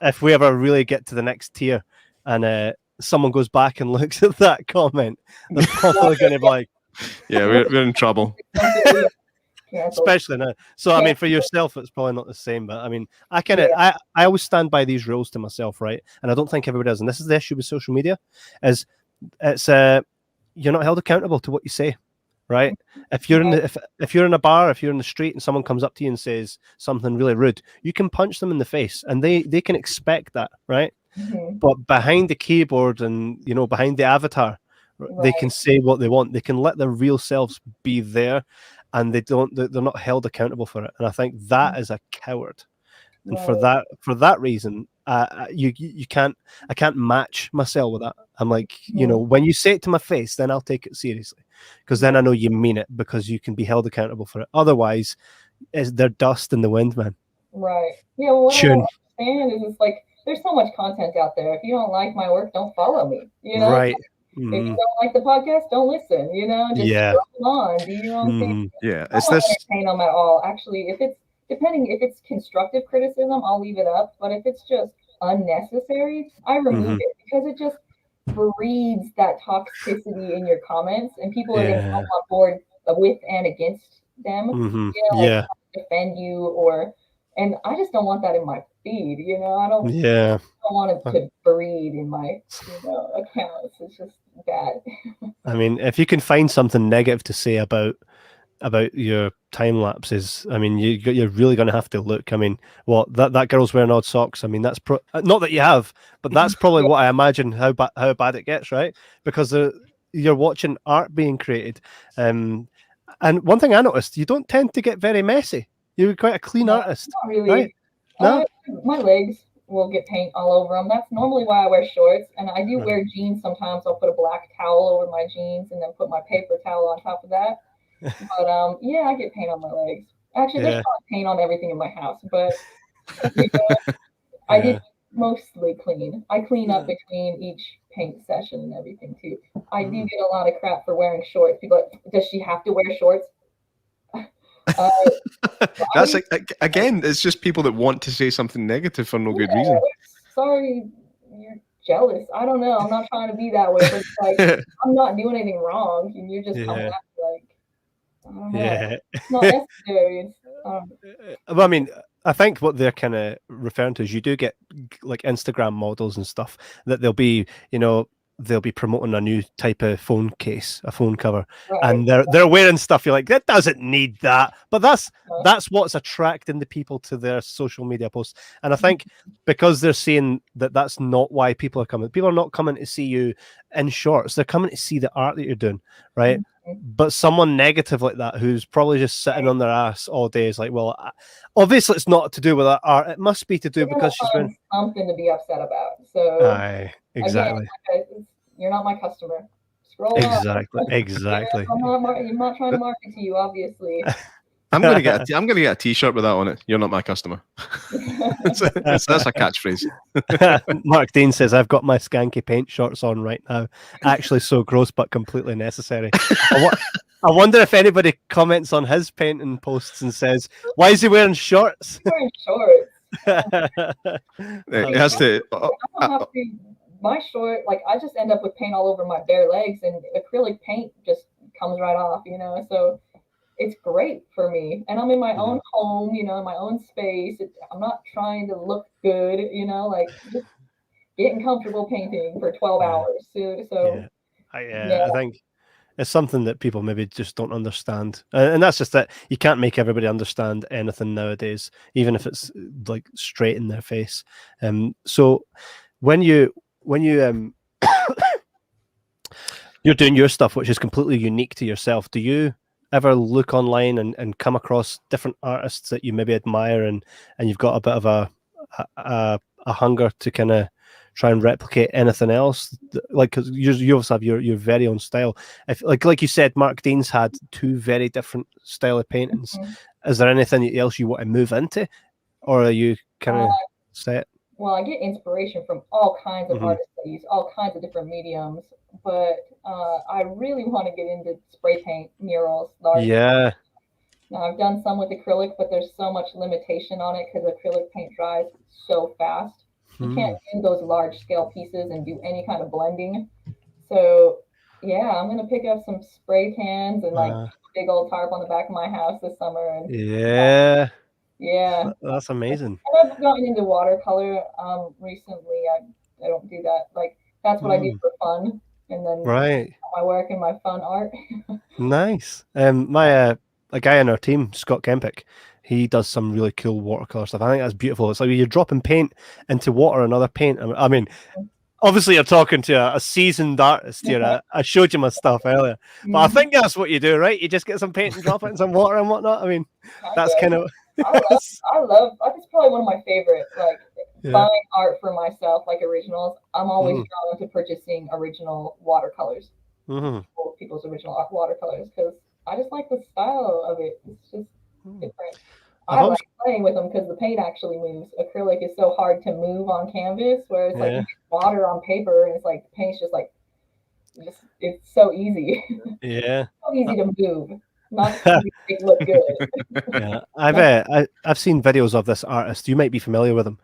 if we ever really get to the next tier, and someone goes back and looks at that comment, they're probably going to be like, yeah, we're in trouble. Especially now. So I mean, for yourself, it's probably not the same. But I mean, I always stand by these rules to myself, right? And I don't think everybody does. And this is the issue with social media, is it's you're not held accountable to what you say, right? If you're if you're in a bar, if you're in the street, and someone comes up to you and says something really rude, you can punch them in the face, and they can expect that, right? But behind the keyboard and, you know, behind the avatar, they can say what they want. They can let their real selves be there, and they're not held accountable for it. And I think that is a coward. And for that reason, you can't, I can't match myself with that. I'm like, you know, when you say it to my face, then I'll take it seriously, because then I know you mean it, because you can be held accountable for it. Otherwise, they're dust in the wind, man. Right. Yeah. Well, what I don't understand is it's like there's so much content out there. If you don't like my work, don't follow me. You know, right. If you don't like the podcast, don't listen. You know, just scroll on, do your own thing. Yeah, I don't entertain them at all. Actually, if it's constructive criticism, I'll leave it up. But if it's just unnecessary, I remove it, because it just breeds that toxicity in your comments, and people are going to come on board with and against them. You know, like defend you, and I just don't want that in my feed. You know, I don't want it to breed in my accounts. It's just bad. I mean, if you can find something negative to say about your time lapses, I mean, you're really going to have to look. I mean, that girl's wearing odd socks. I mean, that's not that you have, but that's probably what I imagine how bad it gets, right? Because you're watching art being created, and one thing I noticed, you don't tend to get very messy. You're quite a clean artist. Not really. Right? No? My legs will get paint all over them. That's normally why I wear shorts, and I do wear jeans sometimes. I'll put a black towel over my jeans and then put my paper towel on top of that. But yeah, I get paint on my legs. Actually, there's not paint on everything in my house, but I get mostly clean. I clean up between each paint session and everything too. I do get a lot of crap for wearing shorts. People are like, does she have to wear shorts? That's again, it's just people that want to say something negative for no good reason. Sorry, you're jealous. I don't know. I'm not trying to be that way, but it's like I'm not doing anything wrong, and you're just coming at me like, I don't know. It's not necessary. Well, I mean, I think what they're kind of referring to is you do get like Instagram models and stuff that they'll be promoting a new type of phone case, a phone cover, and they're wearing stuff. You're like, that doesn't need that, but that's what's attracting the people to their social media posts. And I think because they're saying that that's not why people are coming. People are not coming to see you in shorts. They're coming to see the art that you're doing, right? But someone negative like that, who's probably just sitting on their ass all day, is like, well, obviously it's not to do with that art. It must be to do because she's been something to be upset about. So exactly. Again, you're not my customer. Scroll exactly. up. Exactly. I'm not trying to market to you, obviously. I'm gonna get a T-shirt with that on it. You're not my customer. that's a catchphrase. Mark Dean says, "I've got my skanky paint shorts on right now. Actually, so gross, but completely necessary." I wonder if anybody comments on his painting posts and says, "Why is he wearing shorts?" Wearing shorts. It has to. My short, like I just end up with paint all over my bare legs, and acrylic paint just comes right off, so it's great for me. And I'm in my own home, in my own space. I'm not trying to look good, like just getting comfortable painting for 12 hours. So I think it's something that people maybe just don't understand. And that's just that you can't make everybody understand anything nowadays, even if it's like straight in their face. So when you you're doing your stuff, which is completely unique to yourself, do you ever look online and come across different artists that you maybe admire, and you've got a bit of a hunger to kind of try and replicate anything else? Like, because you also have your very own style. If like you said, Mark Dean's had two very different style of paintings. Is there anything else you want to move into, or are you kind of set? Well, I get inspiration from all kinds of artists that use all kinds of different mediums, but I really want to get into spray paint murals. Yeah. Now, I've done some with acrylic, but there's so much limitation on it because acrylic paint dries so fast. You can't do those large scale pieces and do any kind of blending. So yeah, I'm gonna pick up some spray cans and like a big old tarp on the back of my house this summer. And yeah, that's amazing. And I've gotten into watercolor recently. I don't do that. Like that's what I do for fun, and then my work and my fun art. Nice. My a guy in our team, Scott Kempick, he does some really cool watercolor stuff. I think that's beautiful. It's like you're dropping paint into water, another paint. I mean, obviously you're talking to a seasoned artist here. I showed you my stuff earlier, but I think that's what you do, right? You just get some paint and drop it in some water and whatnot. I mean, that's kind of. I love. That's probably one of my favorite. Like buying art for myself, like originals, I'm always drawn to purchasing original watercolors. People's original watercolors, because I just like the style of it. It's just different. I like playing with them because the paint actually moves. Acrylic is so hard to move on canvas, where it's like you get water on paper and it's like the paint's just like it's so easy. Yeah. So easy to move. Not to make it look good. Yeah, I've seen videos of this artist. You might be familiar with him.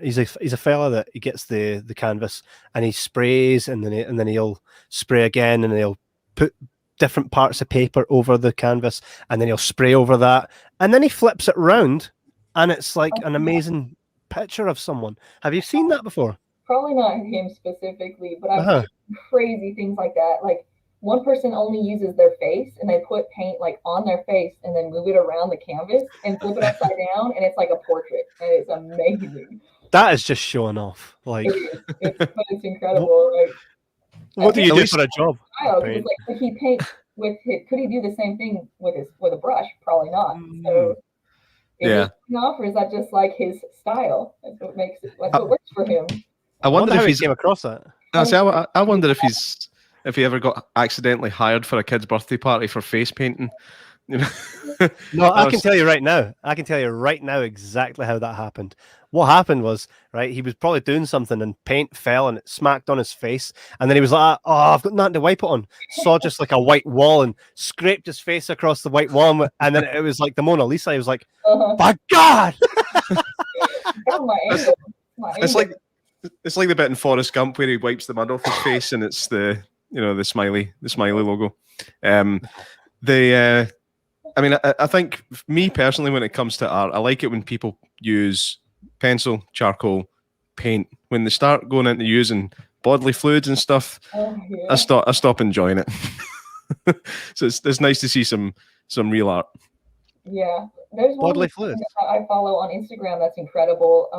He's a fella that he gets the canvas and he sprays, and then he'll spray again, and he'll put different parts of paper over the canvas, and then he'll spray over that, and then he flips it round, and it's like an amazing picture of someone. Have you seen that before? Probably not him specifically, but I've seen crazy things like that. Like, one person only uses their face, and they put paint like on their face and then move it around the canvas and flip it upside down, and it's like a portrait, and it's amazing. That is just showing off. Like, it's incredible. Like, what do you do for a job? Like, could he paint with his? Could he do the same thing with a brush? Probably not. So, is it enough, or is that just like his style? That's what makes it. That's what works for him. I wonder if he came across that. I wonder if he ever got accidentally hired for a kid's birthday party for face painting. You know? No, I can tell you right now. I can tell you right now exactly how that happened. What happened was, right, he was probably doing something and paint fell and it smacked on his face. And then he was like, oh, I've got nothing to wipe it on. Saw just like a white wall and scraped his face across the white wall. And then it was like the Mona Lisa. He was like, by God! It's like the bit in Forrest Gump where he wipes the mud off his face and it's the smiley logo. I mean, I think me personally, when it comes to art, I like it when people use pencil, charcoal, paint. When they start going into using bodily fluids and stuff, I stop enjoying it. So it's nice to see some real art. Yeah, there's one bodily fluids that I follow on Instagram that's incredible.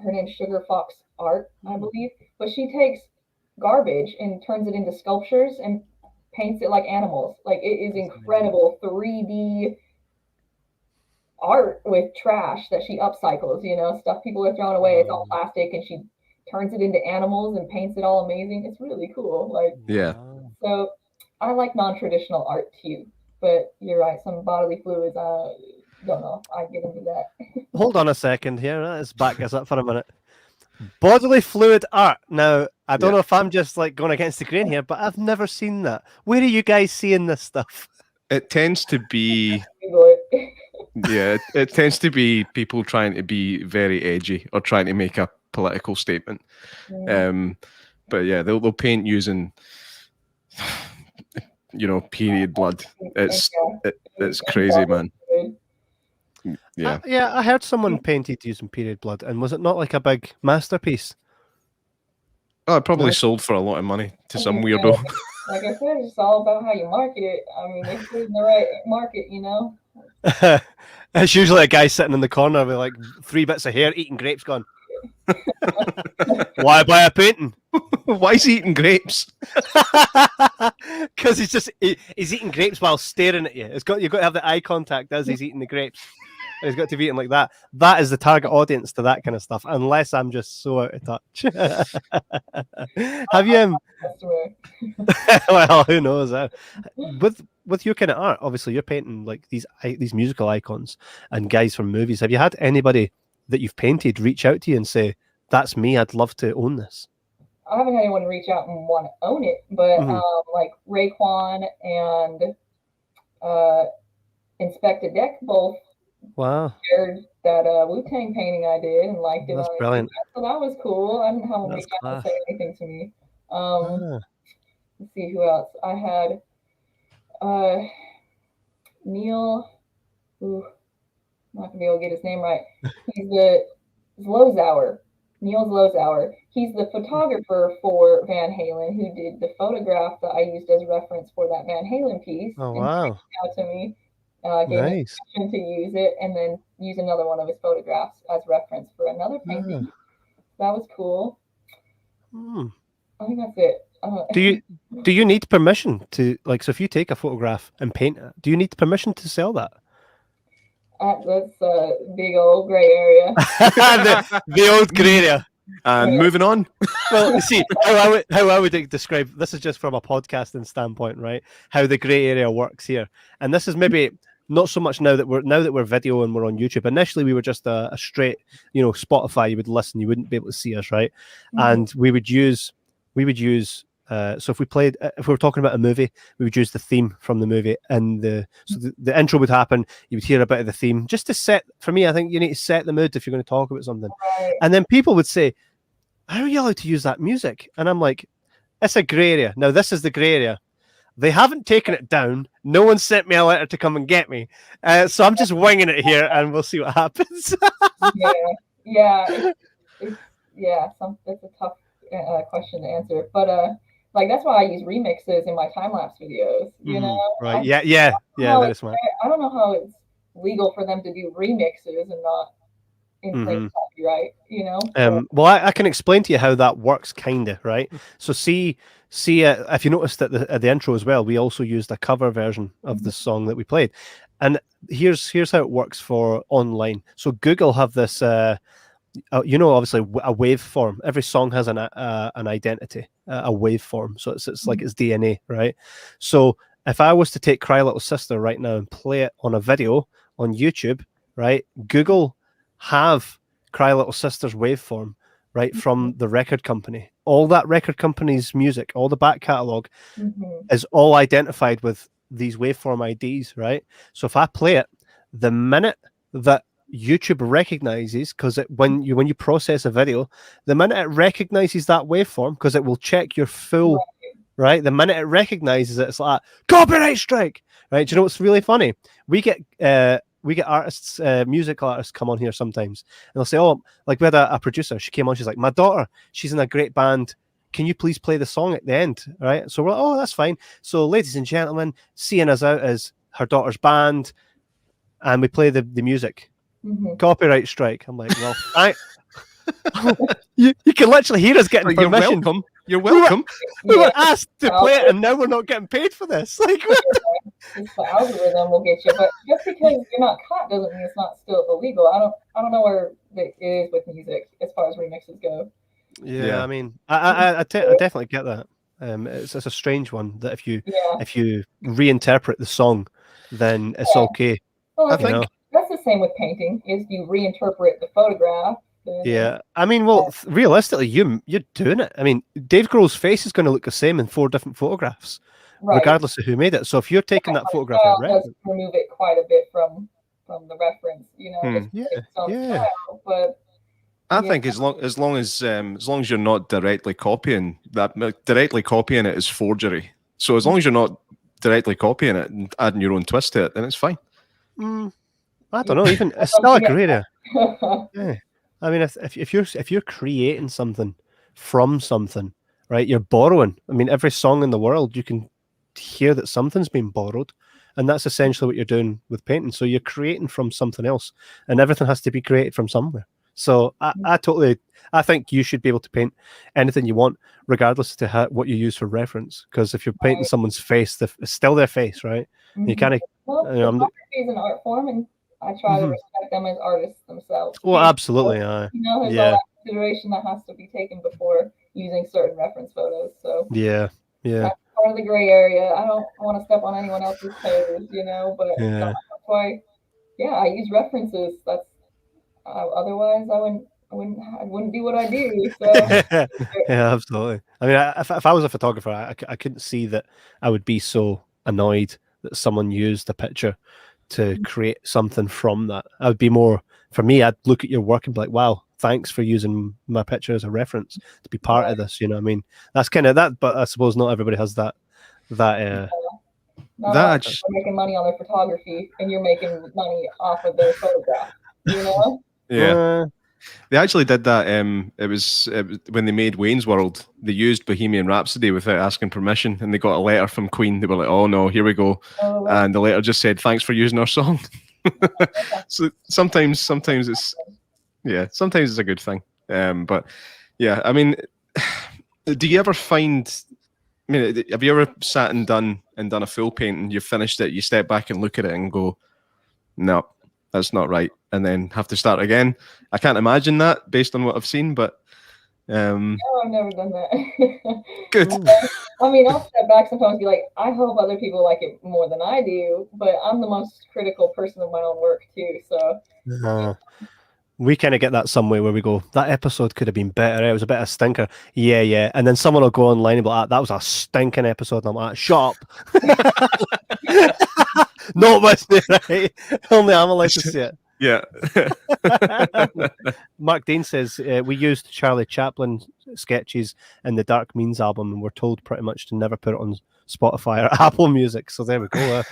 Her name's Sugar Fox Art, I believe, but she takes garbage and turns it into sculptures and paints it like animals. Like, it is incredible 3D art with trash that she upcycles, stuff people are throwing away. It's all plastic, and she turns it into animals and paints it all amazing. It's really cool. Like, so I like non-traditional art too, but you're right, some bodily fluids, don't know if I get into that. Hold on a second here. Let's back us up for a minute. Bodily fluid art. Now, I don't know if I'm just like going against the grain here, but I've never seen that. Where are you guys seeing this stuff? It tends to be it tends to be people trying to be very edgy or trying to make a political statement. But yeah, they'll paint using period blood. It's crazy, man. Yeah. I heard someone painted using period blood, and was it not like a big masterpiece? Oh, it probably sold for a lot of money to some weirdo. Like I said, it's all about how you market it. I mean, they put it in the right market, It's usually a guy sitting in the corner with like 3 bits of hair eating grapes going, why buy a painting? Why is he eating grapes? Because he's eating grapes while staring at you. You've got to have the eye contact as he's eating the grapes. He's got to be eating like that. That is the target audience to that kind of stuff, unless I'm just so out of touch. Have you well, who knows? With your kind of art, obviously you're painting like these musical icons and guys from movies. Have you had anybody that you've painted reach out to you and say, that's me, I'd love to own this? I haven't had anyone reach out and want to own it, but like Raekwon and Inspector Deck both shared that Wu Tang painting I did and liked it. That's brilliant. So that was cool. I didn't have them reach out and say anything to me. Let's see who else. I had Neil. I'm not gonna be able to get his name right. He's Lozauer. Niels Lozauer. He's the photographer for Van Halen, who did the photograph that I used as reference for that Van Halen piece. Oh, wow. And out to me, gave me permission to use it, and then use another one of his photographs as reference for another painting. That was cool. I think that's it. Do you need permission to, like, so if you take a photograph and paint it, do you need permission to sell that? That's a big old gray area. the old gray area. And moving on. Well, see how I would describe this is just from a podcasting standpoint, right? How the grey area works here, and this is maybe not so much now that we're video and we're on YouTube. Initially, we were just a straight, Spotify. You would listen, you wouldn't be able to see us, right? And we would use. So if we were talking about a movie, we would use the theme from the movie, and the intro would happen. You would hear a bit of the theme just to set. For me, I think you need to set the mood if you're going to talk about something. Right. And then people would say, "How are you allowed to use that music?" And I'm like, "It's a grey area. Now this is the grey area. They haven't taken it down. No one sent me a letter to come and get me. So I'm just winging it here, and we'll see what happens." Yeah. It's a tough question to answer, but like that's why I use remixes in my time lapse videos. You know, right? Yeah. That's smart. I don't know how it's legal for them to do remixes and not infringe copyright. Well, I can explain to you how that works, kinda, right? So see, if you noticed that at the intro as well, we also used a cover version of the song that we played, and here's how it works for online. So Google have this. Obviously a waveform. Every song has an identity, a waveform. So it's like its DNA, right? So if I was to take Cry Little Sister right now and play it on a video on YouTube, right? Google have Cry Little Sister's waveform, right, from the record company. All that record company's music, all the back catalog is all identified with these waveform IDs, right? So if I play it, the minute that YouTube recognizes, because when you process a video, the minute it recognizes that waveform, because it will check your full, right? The minute it recognizes it, it's like copyright strike, right? Do you know what's really funny? We get artists, musical artists come on here sometimes, and they'll say, "Oh, like we had a producer. She came on. She's like, my daughter. She's in a great band. Can you please play the song at the end?" Right? So we're like, "Oh, that's fine." So, ladies and gentlemen, seeing us out as her daughter's band, and we play the music. Copyright strike. I'm like, well, you can literally hear us getting permission. You're welcome. We were asked to play it, and now we're not getting paid for this. Like, it's the algorithm will get you, but just because you're not caught doesn't mean it's not still illegal. I don't know where it is with music as far as remixes go. Yeah. I mean, I definitely get that. It's a strange one that if you reinterpret the song, then it's okay. Well, I think that's the same with painting. Is you reinterpret the photograph. Yeah, I mean, well, realistically, you're doing it. I mean, Dave Grohl's face is going to look the same in 4 different photographs, regardless of who made it. So if you're taking that photograph, remove it quite a bit from the reference, style, but I think as long as you're not directly copying it is forgery. So as long as you're not directly copying it and adding your own twist to it, then it's fine. I don't know. Even it's still a grey area. Yeah. I mean, if you're creating something from something, right? You're borrowing. I mean, every song in the world, you can hear that something's been borrowed, and that's essentially what you're doing with painting. So you're creating from something else, and everything has to be created from somewhere. So I think you should be able to paint anything you want, regardless to what you use for reference. Because if you're painting someone's face, it's still their face, right? You can't. Photography is an art form, and I try to respect them as artists themselves. Well, absolutely. There's all that consideration that has to be taken before using certain reference photos. So that's part of the gray area. I don't want to step on anyone else's toes, but that's why, I use references. That's otherwise I wouldn't do what I do. So yeah, absolutely. I mean, if I was a photographer, I couldn't see that I would be so annoyed that someone used a picture to create something from that. I would be more, for me, I'd look at your work and be like, wow, thanks for using my picture as a reference to be part of this. You know what I mean? That's kind of that, but I suppose not everybody has that. They're making money on their photography, and you're making money off of their photograph. Yeah. They actually did that. It was when they made Wayne's World. They used Bohemian Rhapsody without asking permission, and they got a letter from Queen. They were like, "Oh no, here we go," and the letter just said, "Thanks for using our song." So sometimes it's a good thing. But yeah, I mean, do you ever find? I mean, have you ever sat and done a full painting? You finished it, you step back and look at it and go, "No, that's not right, and then have to start again. I can't imagine that based on what I've seen, but no, I've never done that. good. I mean, I'll step back sometimes and be like, I hope other people like it more than I do, but I'm the most critical person of my own work too. So we kind of get that some way where we go, that episode could have been better. It was a bit of a stinker. Yeah. And then someone will go online and be like, that was a stinking episode. And I'm like, shut up. Not listening, right? Only I'm allowed to see it. Yeah. Mark Dean says, we used Charlie Chaplin sketches in the Dark Means album and we're told pretty much to never put it on Spotify or Apple Music. So there we go.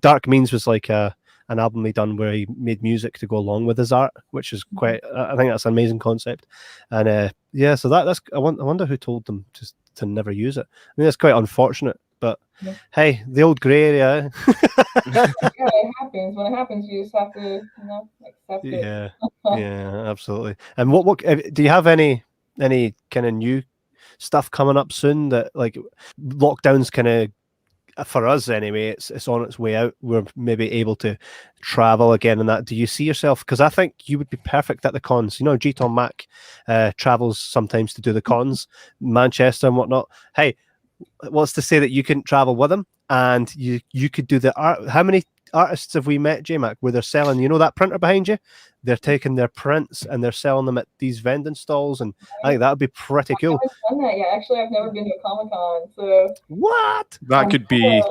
Dark Means was like an album he done where he made music to go along with his art, which is quite, I think that's an amazing concept. And so that's, I wonder who told them to never use it. I mean, that's quite unfortunate, but hey, the old grey area. Yeah, it happens. When it happens, you just have to, accept it. Yeah, absolutely. And what do you have any kind of new stuff coming up soon that, like, lockdown's kind of, for us anyway, it's on its way out. We're maybe able to travel again and that. Do you see yourself? Because I think you would be perfect at the cons. You know, G-Tom Mac travels sometimes to do the cons, Manchester and whatnot. Hey, what's to say that you couldn't travel with him and you could do the art? How many artists have we met, J-Mac, where they're selling, you know, that printer behind you? They're taking their prints and they're selling them at these vending stalls, and I think that would be pretty cool. I haven't done that yet. Actually, I've never been to a Comic-Con, so what? That could be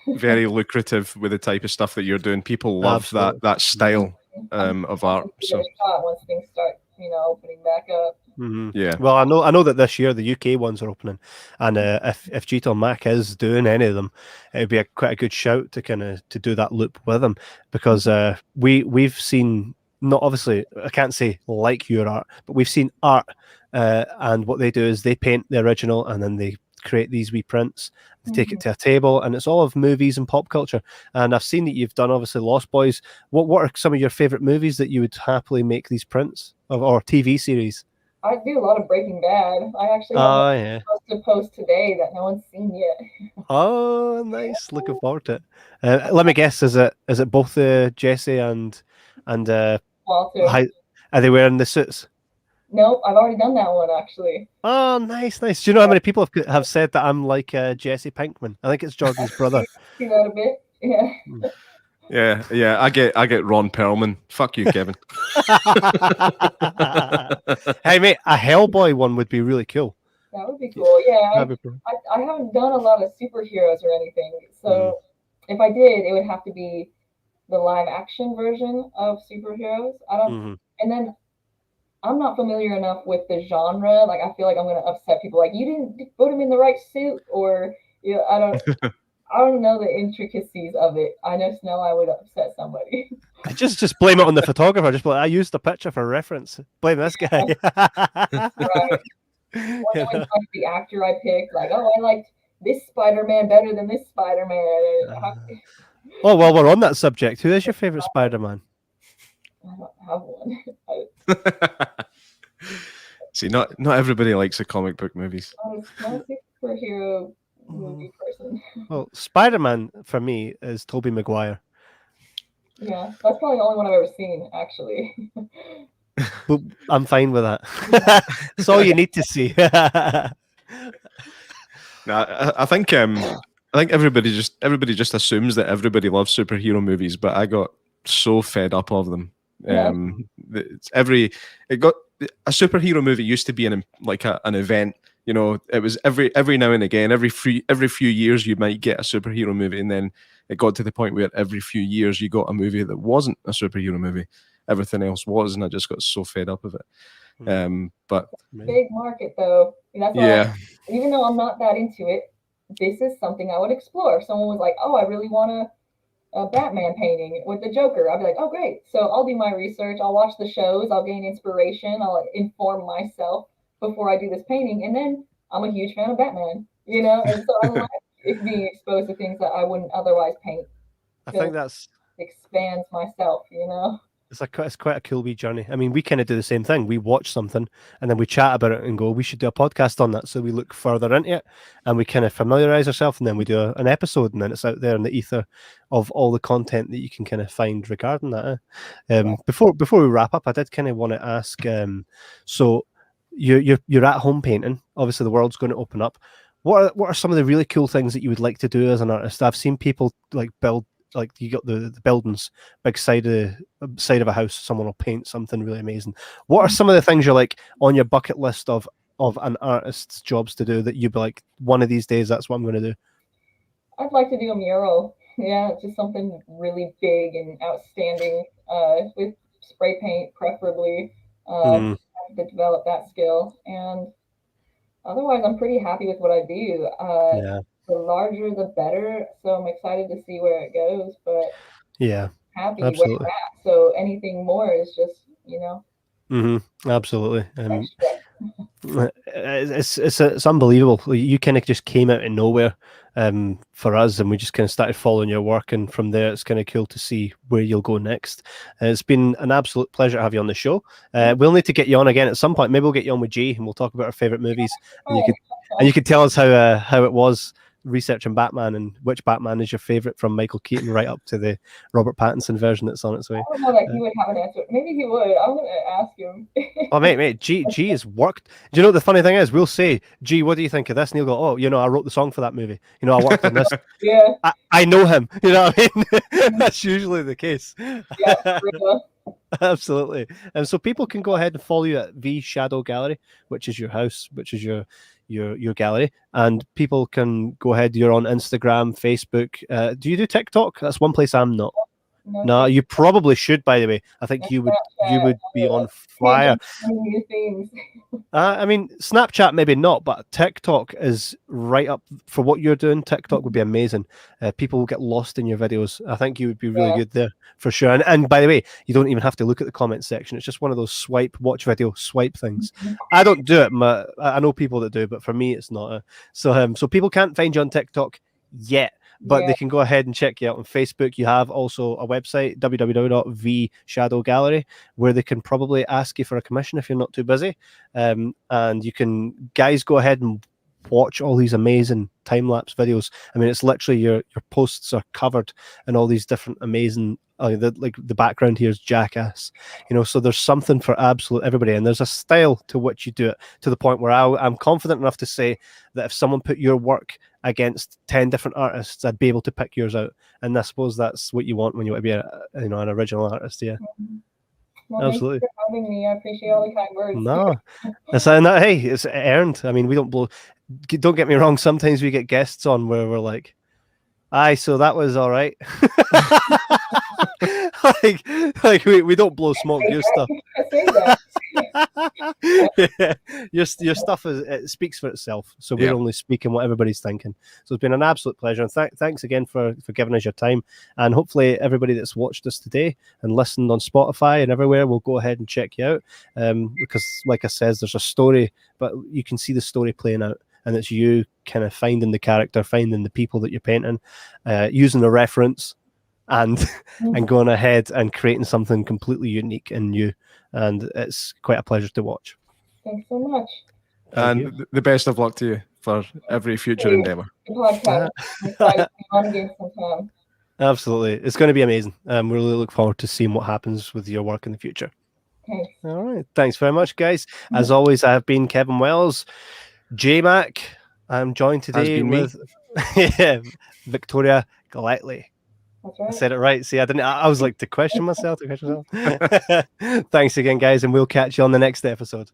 very lucrative with the type of stuff that you're doing. People love that style of art. So once things start, opening back up. Mm-hmm. Yeah. Well, I know that this year the UK ones are opening, and if G-Tom Mac is doing any of them, it'd be quite a good shout to do that loop with them, because we've seen, not obviously, I can't say like your art, but we've seen art, and what they do is they paint the original and then they create these wee prints, they take it to a table, and it's all of movies and pop culture. And I've seen that you've done obviously Lost Boys. What are some of your favorite movies that you would happily make these prints of, or TV series? I do a lot of Breaking Bad. I actually have to post today that no one's seen yet. Oh, nice! Looking forward to it. Let me guess: is it both Jesse and Walter? Are they wearing the suits? Nope, I've already done that one actually. Oh, nice. Do you know how many people have said that I'm like Jesse Pinkman? I think it's Jordan's brother. See that a bit? Yeah. Yeah. I get Ron Perlman. Fuck you, Kevin. Hey, mate, a Hellboy one would be really cool. That would be cool. Yeah, I haven't done a lot of superheroes or anything, so if I did, it would have to be the live action version of superheroes. I don't, and then I'm not familiar enough with the genre. Like, I feel like I'm going to upset people. Like, you didn't put him in the right suit, or I don't know the intricacies of it. I just know I would upset somebody. Just blame it on the photographer. Just be like, I used the picture for reference. Blame this guy. Right. Like the actor I picked, like, I liked this Spider-Man better than this Spider-Man. Oh, well, we're on that subject. Who is your favorite Spider-Man? I don't have one. See, not everybody likes the comic book movies. I'm not a superhero movie person. Well, Spider-Man for me is Tobey Maguire. Yeah, that's probably the only one I've ever seen, actually. But I'm fine with that. That's all you need to see. I think everybody just assumes that everybody loves superhero movies, but I got so fed up of them. A superhero movie used to be an event. You know, it was every now and again, every few years you might get a superhero movie, and then it got to the point where every few years you got a movie that wasn't a superhero movie. Everything else was, and I just got so fed up of it. But big market though. That's why even though I'm not that into it, this is something I would explore. If someone was like, "Oh, I really want a Batman painting with the Joker," I'd be like, "Oh, great!" So I'll do my research. I'll watch the shows. I'll gain inspiration. I'll inform myself before I do this painting, and then I'm a huge fan of Batman. And so I like being exposed to things that I wouldn't otherwise paint. I think that's expands myself. It's quite a cool wee journey. I mean, we kind of do the same thing. We watch something and then we chat about it and go, we should do a podcast on that. So we look further into it and we kind of familiarize ourselves, and then we do an episode, and then it's out there in the ether of all the content that you can kind of find regarding that. Before we wrap up, I did kind of want to ask. So you're at home painting. Obviously, the world's going to open up. What are some of the really cool things that you would like to do as an artist? I've seen people like build. Like you got the buildings, big side of a house. Someone will paint something really amazing. What are some of the things you're like on your bucket list of an artist's jobs to do that you'd be like, one of these days that's what I'm going to do? I'd like to do a mural. Yeah, just something really big and outstanding with spray paint, preferably. To develop that skill, and otherwise, I'm pretty happy with what I do. The larger, the better. So I'm excited to see where it goes. But yeah, happy absolutely. where I'm at. So anything more is just, absolutely. It's unbelievable. You kind of just came out of nowhere for us, and we just kind of started following your work, and from there it's kind of cool to see where you'll go next. It's been an absolute pleasure to have you on the show. We'll need to get you on again at some point. Maybe we'll get you on with Jay and we'll talk about our favorite movies, and you could tell us how it was researching Batman and which Batman is your favorite, from Michael Keaton right up to the Robert Pattinson version that's on its way. I don't know that he would have an answer. Maybe he would. I'm gonna ask him. Oh mate, G has worked. Do you know what the funny thing is? We'll say, G, what do you think of this? And he'll go, oh, I wrote the song for that movie. I worked on this. Yeah. I know him. You know what I mean? That's usually the case. Yeah, absolutely. And so people can go ahead and follow you at the Shaddow Gallery, which is your house, which is your gallery, and people can go ahead. You're on Instagram, Facebook. Do you do TikTok? That's one place I'm not. No, you probably should. By the way, I think you would be on fire. I mean, Snapchat maybe not, but TikTok is right up for what you're doing. TikTok would be amazing. People will get lost in your videos. I think you would be really good there for sure. And by the way, you don't even have to look at the comment section. It's just one of those watch video, swipe things. I don't do it. I know people that do, but for me, it's not. So people can't find you on TikTok yet. But they can go ahead and check you out on Facebook. You have also a website, www.vshadowgallery, where they can probably ask you for a commission if you're not too busy. And you can, guys, go ahead and watch all these amazing time-lapse videos. I mean, it's literally your posts are covered in all these different amazing, the background here is Jackass. So there's something for absolute everybody, and there's a style to which you do it, to the point where I'm confident enough to say that if someone put your work against 10 different artists, I'd be able to pick yours out. And I suppose that's what you want when you want to be an original artist. Yeah. Well, absolutely. Thank you for having me. I appreciate all the kind words. No, hey, it's earned. I mean, we don't blow. Don't get me wrong. Sometimes we get guests on where we're like, aye, so that was all right. like we don't blow smoke. Your stuff. Yeah. Your stuff it speaks for itself. So we're only speaking what everybody's thinking. So it's been an absolute pleasure, and thanks again for giving us your time. And hopefully everybody that's watched us today and listened on Spotify and everywhere will go ahead and check you out. Because like I says, there's a story, but you can see the story playing out. And it's you kind of finding the character, finding the people that you're painting, using the reference, and going ahead and creating something completely unique and new. And it's quite a pleasure to watch. Thanks so much. And the best of luck to you for every future endeavor. Podcast. On again sometime. Absolutely. It's going to be amazing. We really look forward to seeing what happens with your work in the future. Thanks. All right. Thanks very much, guys. As always, I have been Kevin Wells. J-Mac. I'm joined today with Victoria Glaittli. That's right. I said it right. See, I was like to question myself. Thanks again, guys, and we'll catch you on the next episode.